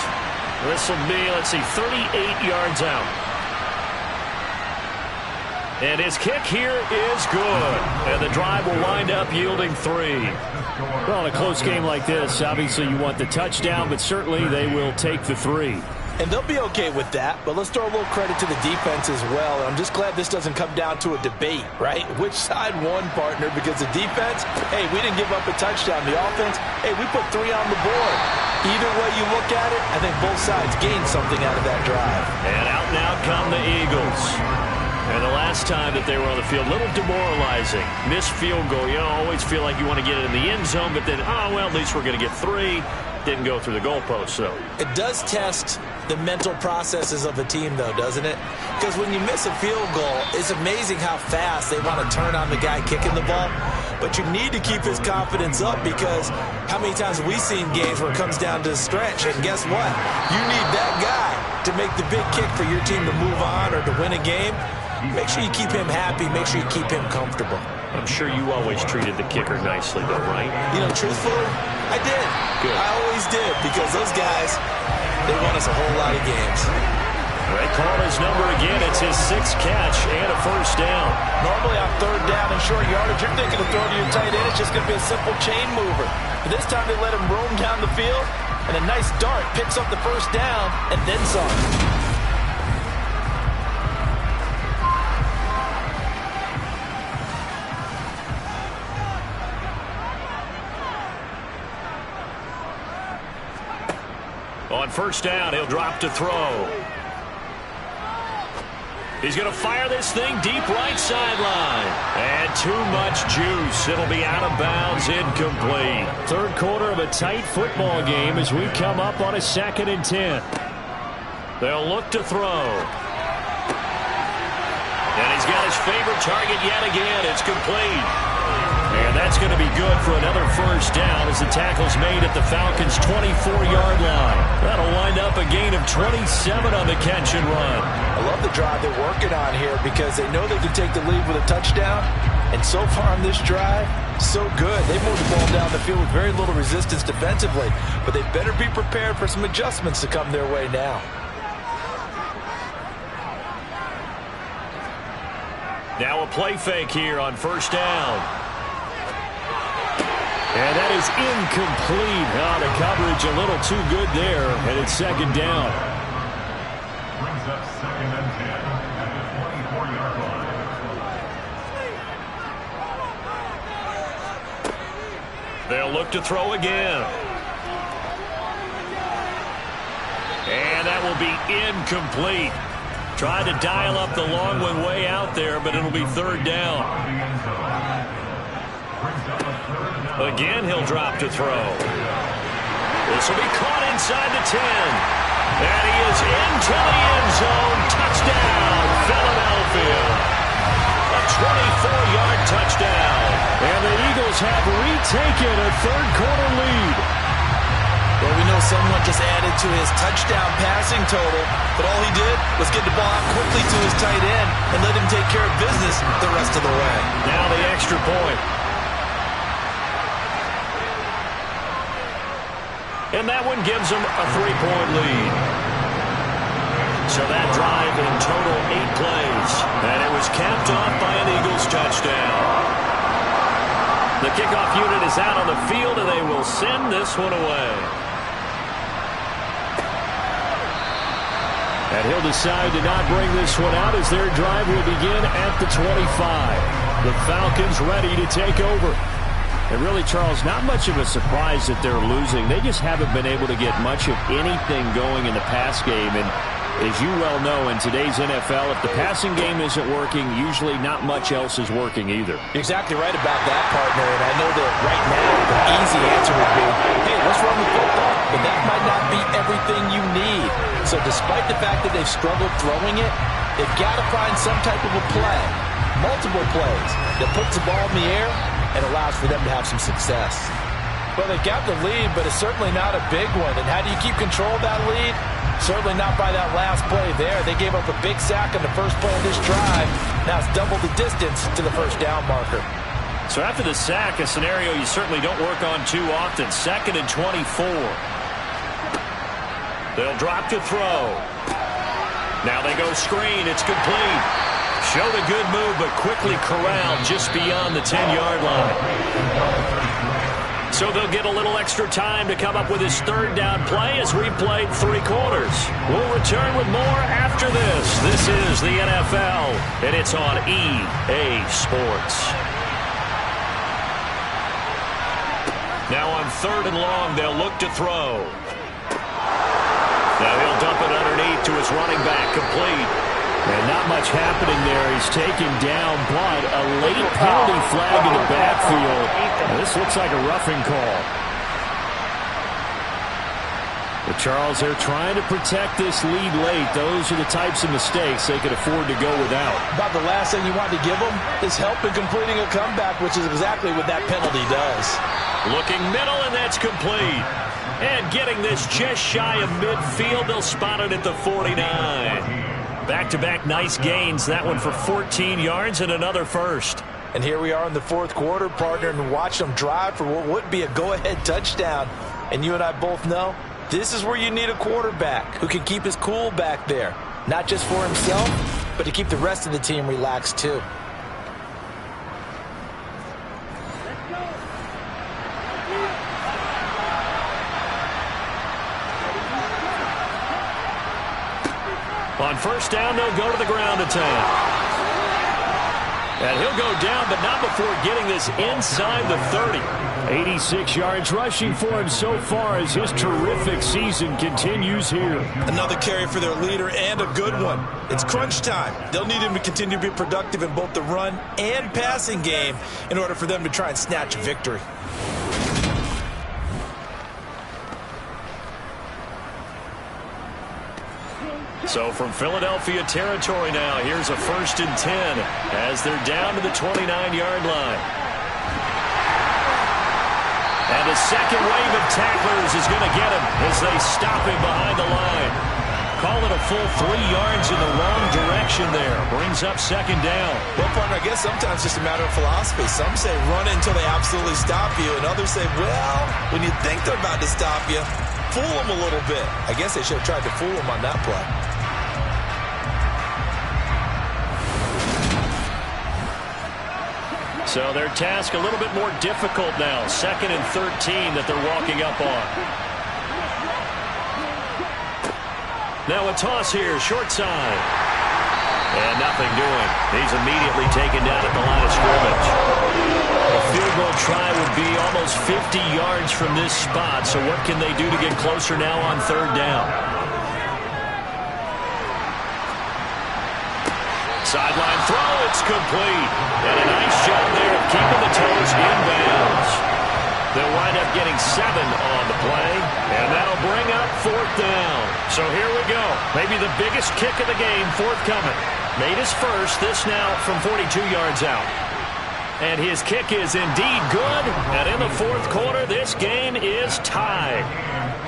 This will be, 38 yards out. And his kick here is good. And the drive will wind up yielding 3. Well, in a close game like this, obviously you want the touchdown, but certainly they will take the 3. And they'll be okay with that, but let's throw a little credit to the defense as well. And I'm just glad this doesn't come down to a debate, right? Which side won, partner? Because the defense, hey, we didn't give up a touchdown. The offense, hey, we put 3 on the board. Either way you look at it, I think both sides gained something out of that drive. And out now come the Eagles. And the last time that they were on the field, a little demoralizing. Missed field goal. You always feel like you want to get it in the end zone, but then, well, at least we're going to get 3. Didn't go through the goalpost, so. It does test the mental processes of a team, though, doesn't it? Because when you miss a field goal, it's amazing how fast they want to turn on the guy kicking the ball. But you need to keep his confidence up because how many times have we seen games where it comes down to a stretch? And guess what? You need that guy to make the big kick for your team to move on or to win a game. Make sure you keep him happy. Make sure you keep him comfortable. I'm sure you always treated the kicker nicely, though, right? You know, truthfully, I did. Good. I always did because those guys, they won us a whole lot of games. They call his number again. It's his 6th catch and a first down. Normally on 3rd down and short yardage, you're thinking of throwing to your tight end. It's just going to be a simple chain mover. But this time they let him roam down the field, and a nice dart picks up the first down and then some. On first down, he'll drop to throw. He's going to fire this thing deep right sideline. And too much juice. It'll be out of bounds, incomplete. 3rd quarter of a tight football game as we come up on a 2nd and 10. They'll look to throw. And he's got his favorite target yet again. It's complete. And that's going to be good for another first down as the tackle's made at the Falcons' 24-yard line. That'll wind up a gain of 27 on the catch and run. I love the drive they're working on here because they know they can take the lead with a touchdown. And so far on this drive, so good. They've moved the ball down the field with very little resistance defensively. But they better be prepared for some adjustments to come their way now. Now a play fake here on first down. And that is incomplete. Oh, the coverage a little too good there, and it's second down. Brings up second and 10 at the 24-yard line. They'll look to throw again. And that will be incomplete. Tried to dial up the long one way out there, but it'll be third down. Again, he'll drop to throw. This will be caught inside the 10. And he is into the end zone. Touchdown, Philadelphia. A 24-yard touchdown. And the Eagles have retaken a third-quarter lead. Well, we know someone just added to his touchdown passing total, but all he did was get the ball out quickly to his tight end and let him take care of business the rest of the way. Now the extra point. And that one gives them a 3-point lead. So that drive in total 8 plays. And it was capped off by an Eagles touchdown. The kickoff unit is out on the field, and they will send this one away. And he'll decide to not bring this one out as their drive will begin at the 25. The Falcons ready to take over. And really, Charles, not much of a surprise that they're losing. They just haven't been able to get much of anything going in the pass game. And as you well know, in today's NFL, if the passing game isn't working, usually not much else is working either. You're exactly right about that, partner. And I know that right now the easy answer would be, hey, let's run the football. But that might not be everything you need. So despite the fact that they've struggled throwing it, they've got to find some type of a play, multiple plays, that puts the ball in the air and allows for them to have some success. Well, they got the lead, but it's certainly not a big one. And how do you keep control of that lead? Certainly not by that last play there. They gave up a big sack on the first play of this drive. Now it's double the distance to the first down marker. So after the sack, a scenario you certainly don't work on too often. 2nd and 24. They'll drop to throw. Now they go screen. It's complete. Showed a good move, but quickly corralled just beyond the 10-yard line. So they'll get a little extra time to come up with his third down play as we played 3 quarters. We'll return with more after this. This is the NFL, and it's on EA Sports. Now on 3rd and long, they'll look to throw. Now he'll dump it underneath to his running back, complete. And not much happening there. He's taken down, but a late penalty flag in the backfield. Now, this looks like a roughing call. But Charles, they're trying to protect this lead late. Those are the types of mistakes they could afford to go without. About the last thing you want to give them is help in completing a comeback, which is exactly what that penalty does. Looking middle, and that's complete. And getting this just shy of midfield, they'll spot it at the 49. Back-to-back nice gains. That one for 14 yards and another first. And here we are in the 4th quarter, partner, and watch them drive for what would be a go-ahead touchdown. And you and I both know this is where you need a quarterback who can keep his cool back there. Not just for himself, but to keep the rest of the team relaxed too. On first down, they'll go to the ground attack. And he'll go down, but not before getting this inside the 30. 86 yards rushing for him so far as his terrific season continues here. Another carry for their leader and a good one. It's crunch time. They'll need him to continue to be productive in both the run and passing game in order for them to try and snatch a victory. So from Philadelphia territory now, here's a 1st and 10 as they're down to the 29-yard line. And the second wave of tacklers is going to get him as they stop him behind the line. Call it a full 3 yards in the wrong direction there. Brings up second down. Well, partner, I guess sometimes it's just a matter of philosophy. Some say run it until they absolutely stop you, and others say, well, when you think they're about to stop you, fool them a little bit. I guess they should have tried to fool them on that play. So their task a little bit more difficult now. 2nd and 13 that they're walking up on. Now a toss here, short side. And nothing doing. He's immediately taken down at the line of scrimmage. A field goal try would be almost 50 yards from this spot. So what can they do to get closer now on 3rd down? Sideline throw, it's complete. And a nice job there of keeping the toes in bounds. They'll wind up getting 7 on the play, and that'll bring up 4th down. So here we go. Maybe the biggest kick of the game forthcoming. Made his first, this now from 42 yards out. And his kick is indeed good. And in the 4th quarter, this game is tied.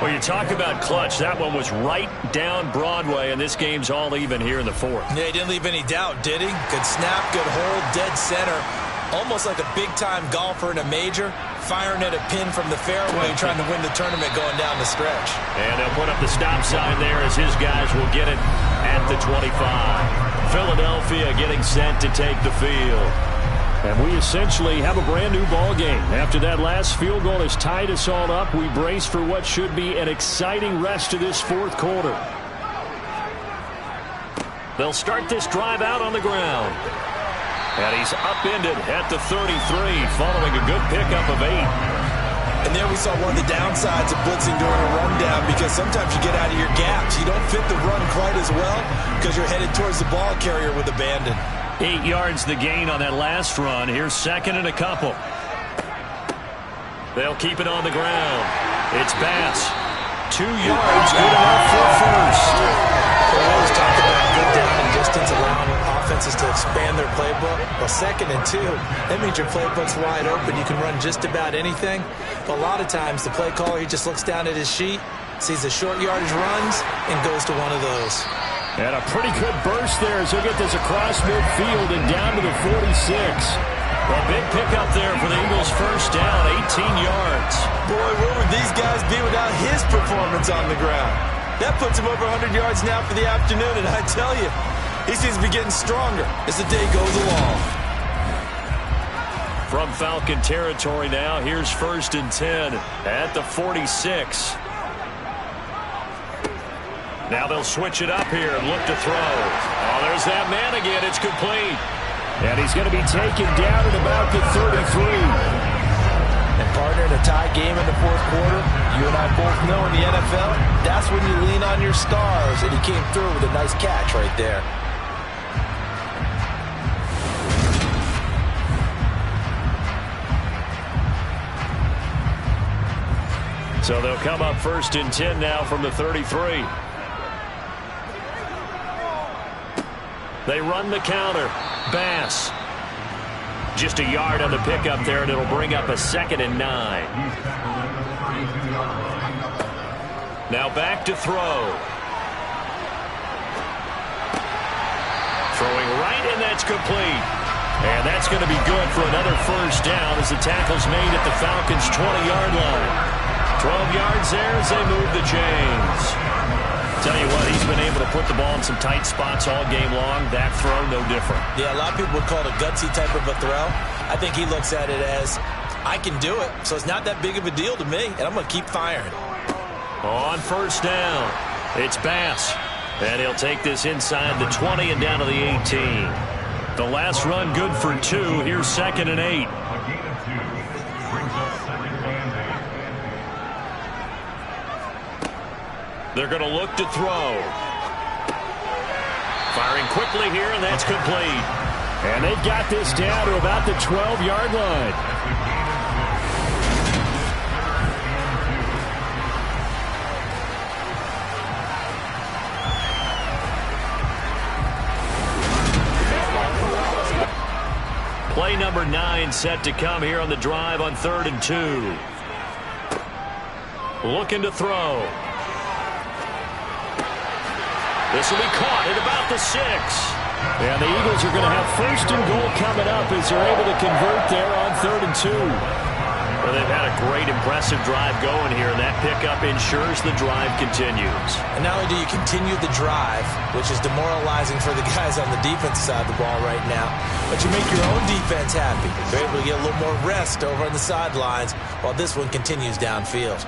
Well, you talk about clutch. That one was right down Broadway, and this game's all even here in the 4th. Yeah, he didn't leave any doubt, did he? Good snap, good hold, dead center. Almost like a big-time golfer in a major, firing at a pin from the fairway, trying to win the tournament going down the stretch. And they'll put up the stop sign there as his guys will get it at the 25. Philadelphia getting set to take the field. And we essentially have a brand-new ball game. After that last field goal has tied us all up, we brace for what should be an exciting rest to this 4th quarter. They'll start this drive out on the ground. And he's upended at the 33, following a good pickup of 8. And there we saw one of the downsides of blitzing during a rundown, because sometimes you get out of your gaps. You don't fit the run quite as well because you're headed towards the ball carrier with abandon. 8 yards the gain on that last run. Here's 2nd and a couple. They'll keep it on the ground. It's Bass. 2 yards, good enough for 1st. We always talk about good down and distance, allowing offenses to expand their playbook. Well, 2nd and 2, that means your playbook's wide open. You can run just about anything. But a lot of times, the play caller, he just looks down at his sheet, sees the short yardage runs, and goes to one of those. And a pretty good burst there as he'll get this across midfield and down to the 46. Well, big pickup there for the Eagles' 1st down, 18 yards. Boy, where would these guys be without his performance on the ground? That puts him over 100 yards now for the afternoon, and I tell you, he seems to be getting stronger as the day goes along. From Falcon territory now, here's 1st and 10 at the 46. Now they'll switch it up here and look to throw. Oh, there's that man again. It's complete. And he's going to be taken down at about the 33. And partner, in a tie game in the 4th quarter, you and I both know in the NFL, that's when you lean on your stars. And he came through with a nice catch right there. So they'll come up 1st and 10 now from the 33. They run the counter. Bass. Just a yard on the pickup there, and it'll bring up a 2nd and 9. Now back to throw. Throwing right, and that's complete. And that's going to be good for another 1st down as the tackle's made at the Falcons' 20-yard line. 12 yards there as they move the chains. Tell you what, he's been able to put the ball in some tight spots all game long. That throw, no different. Yeah, a lot of people would call it a gutsy type of a throw. I think he looks at it as, I can do it, so it's not that big of a deal to me, and I'm going to keep firing. On 1st down, it's Bass. And he'll take this inside the 20 and down to the 18. The last run good for 2. Here's 2nd and 8. They're going to look to throw. Firing quickly here, and that's complete. And they've got this down to about the 12-yard line. Play number 9 set to come here on the drive on 3rd and 2. looking to throw. This will be caught at about the 6. And the Eagles are going to have 1st and goal coming up as they're able to convert there on 3rd and 2. Well, they've had a great, impressive drive going here, and that pickup ensures the drive continues. And not only do you continue the drive, which is demoralizing for the guys on the defense side of the ball right now, but you make your own defense happy. They're able to get a little more rest over on the sidelines while this one continues downfield.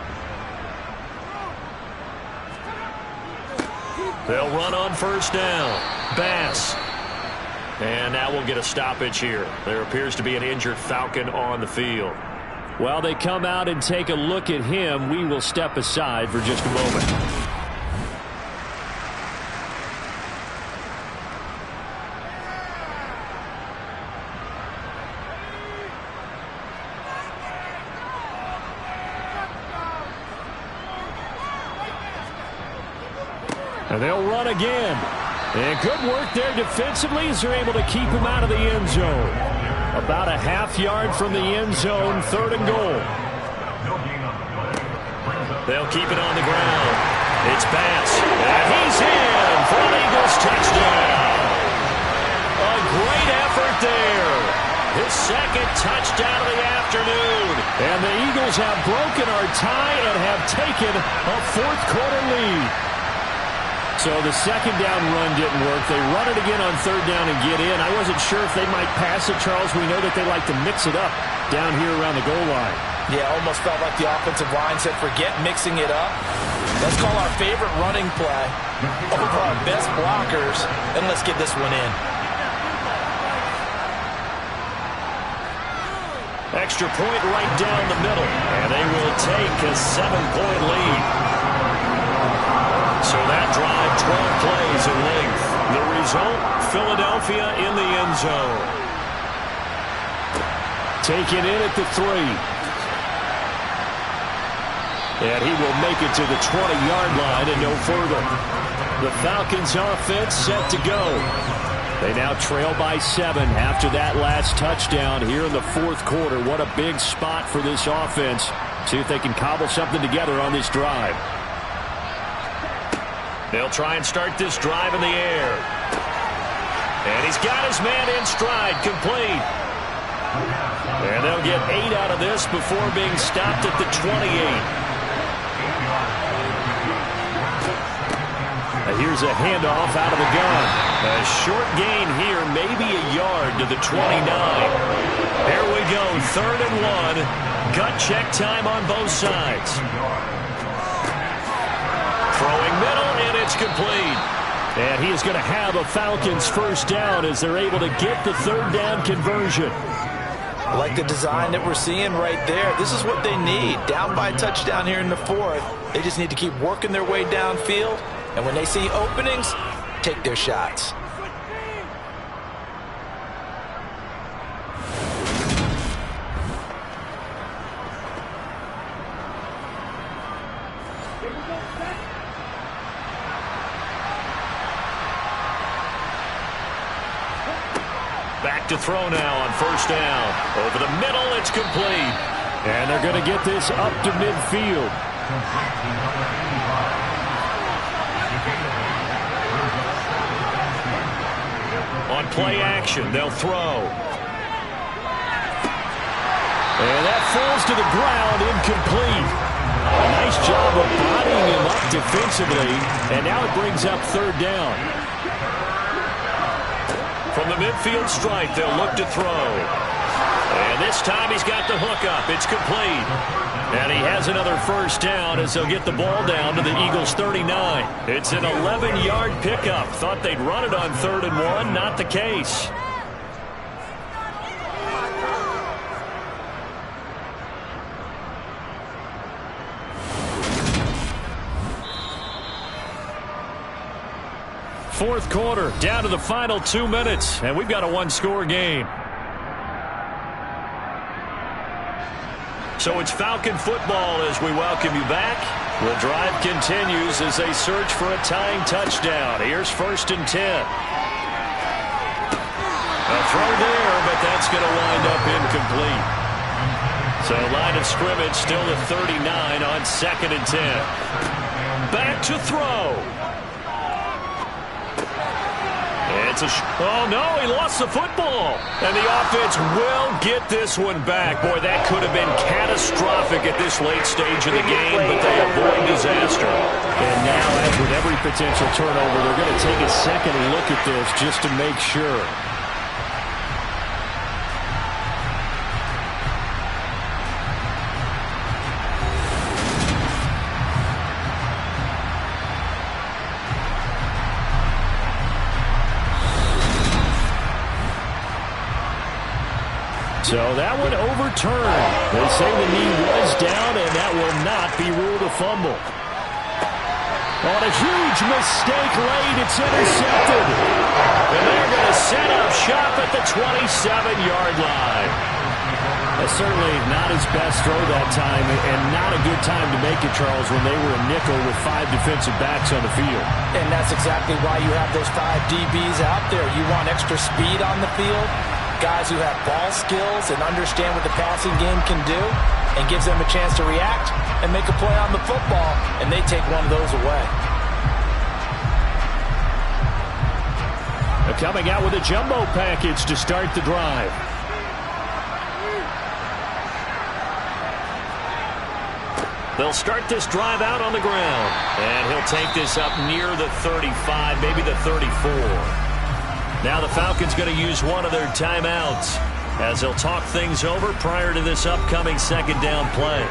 They'll run on 1st down. Bass. And now we'll get a stoppage here. There appears to be an injured Falcon on the field. While they come out and take a look at him, we will step aside for just a moment. And they'll run again. And good work there defensively as they're able to keep him out of the end zone. About a half yard from the end zone, 3rd and goal. They'll keep it on the ground. It's Bass. And he's in for an Eagles touchdown. A great effort there. His 2nd touchdown of the afternoon. And the Eagles have broken our tie and have taken a 4th quarter lead. So the 2nd down run didn't work. They run it again on 3rd down and get in. I wasn't sure if they might pass it, Charles. We know that they like to mix it up down here around the goal line. Yeah, almost felt like the offensive line said, forget mixing it up. Let's call our favorite running play over our best blockers, and let's get this one in. Extra point right down the middle, and they will take a 7-point lead. So that drive, 12 plays in length. The result, Philadelphia in the end zone. Taken in at the 3. And he will make it to the 20-yard line and no further. The Falcons offense set to go. They now trail by 7 after that last touchdown here in the 4th quarter. What a big spot for this offense. See if they can cobble something together on this drive. They'll try and start this drive in the air. And he's got his man in stride, complete. And they'll get 8 out of this before being stopped at the 28. Now here's a handoff out of the gun. A short gain here, maybe a yard to the 29. Here we go, 3rd and 1. Gut check time on both sides. Throwing middle, and it's complete. And he is going to have a Falcons 1st down as they're able to get the 3rd down conversion. I like the design that we're seeing right there. This is what they need. Down by a touchdown here in the 4th. They just need to keep working their way downfield. And when they see openings, take their shots. Back to throw now on 1st down. Over the middle, it's complete. And they're going to get this up to midfield. On play action, they'll throw. And that falls to the ground, incomplete. A nice job of bodying him up defensively. And now it brings up 3rd down. From the midfield stripe, they'll look to throw. And this time he's got the hook up. It's complete. And he has another 1st down as they'll get the ball down to the Eagles' 39. It's an 11-yard pickup. Thought they'd run it on 3rd and 1. Not the case. Fourth quarter, down to the final 2 minutes, and we've got a 1-score game. So it's Falcon football as we welcome you back. The drive continues as they search for a tying touchdown. Here's 1st and 10. A throw there, but that's going to wind up incomplete. So line of scrimmage still at 39 on 2nd and 10. Back to throw. Oh, no, he lost the football. And the offense will get this one back. Boy, that could have been catastrophic at this late stage of the game, but they avoid disaster. And now, as with every potential turnover, they're going to take a second look at this just to make sure. So that one overturned. They say the knee was down, and that will not be ruled a fumble. On a huge mistake late, it's intercepted. And they're going to set up shop at the 27-yard line. That's certainly not his best throw that time, and not a good time to make it, Charles, when they were a nickel with 5 defensive backs on the field. And that's exactly why you have those 5 DBs out there. You want extra speed on the field, guys who have ball skills and understand what the passing game can do, and gives them a chance to react and make a play on the football, and they take one of those away. They're coming out with a jumbo package to start the drive. They'll start this drive out on the ground, and he'll take this up near the 35, maybe the 34. Now the Falcons going to use one of their timeouts as they'll talk things over prior to this upcoming second down play.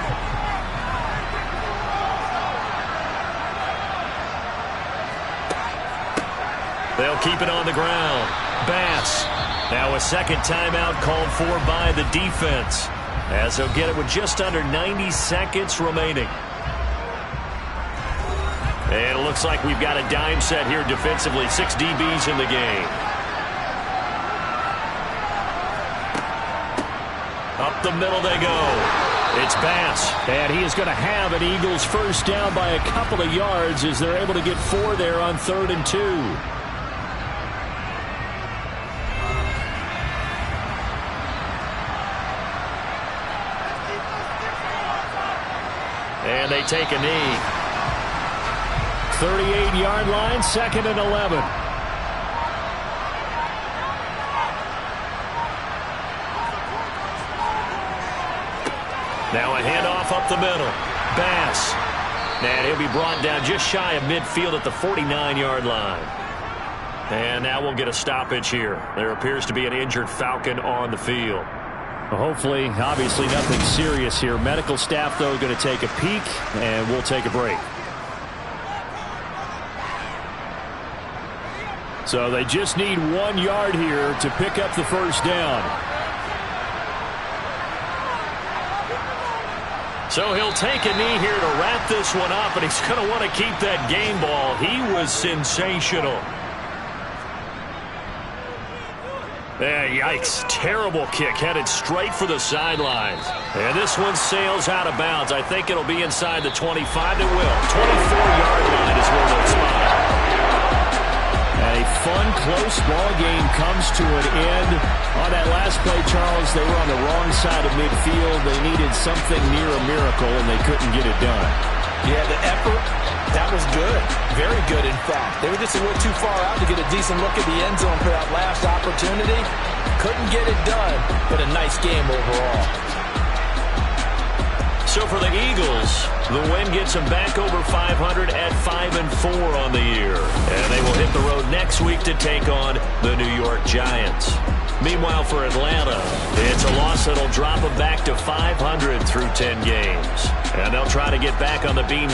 They'll keep it on the ground. Bass. Now a second timeout called for by the defense as they'll get it with just under 90 seconds remaining. And it looks like we've got a dime set here defensively. 6 DBs in the game. Up the middle they go. It's Bass. And he is going to have an Eagles first down by a couple of yards as they're able to get 4 there on 3rd and 2. And they take a knee. 38-yard line, 2nd and 11. Now a handoff up the middle. Bass. And he'll be brought down just shy of midfield at the 49-yard line. And now we'll get a stoppage here. There appears to be an injured Falcon on the field. Well, hopefully, obviously nothing serious here. Medical staff, though, going to take a peek, and we'll take a break. So they just need 1 yard here to pick up the first down. So he'll take a knee here to wrap this one up, and he's going to want to keep that game ball. He was sensational. Yikes. Terrible kick headed straight for the sidelines. And this one sails out of bounds. I think it'll be inside the 25. It will. 24-yard line is where they'll spot. And a fun, close ball game comes to an end. On that last play, Charles, they were on the wrong side of midfield. They needed something near a miracle, and they couldn't get it done. Yeah, the effort, that was good. Very good, in fact. They were just a little too far out to get a decent look at the end zone for that last opportunity. Couldn't get it done, but a nice game overall. So for the Eagles, the win gets them back over 500 at 5-4 on the year. And they will hit the road next week to take on the New York Giants. Meanwhile, for Atlanta, it's a loss that'll drop them back to 500 through 10 games. And they'll try to get back on the beam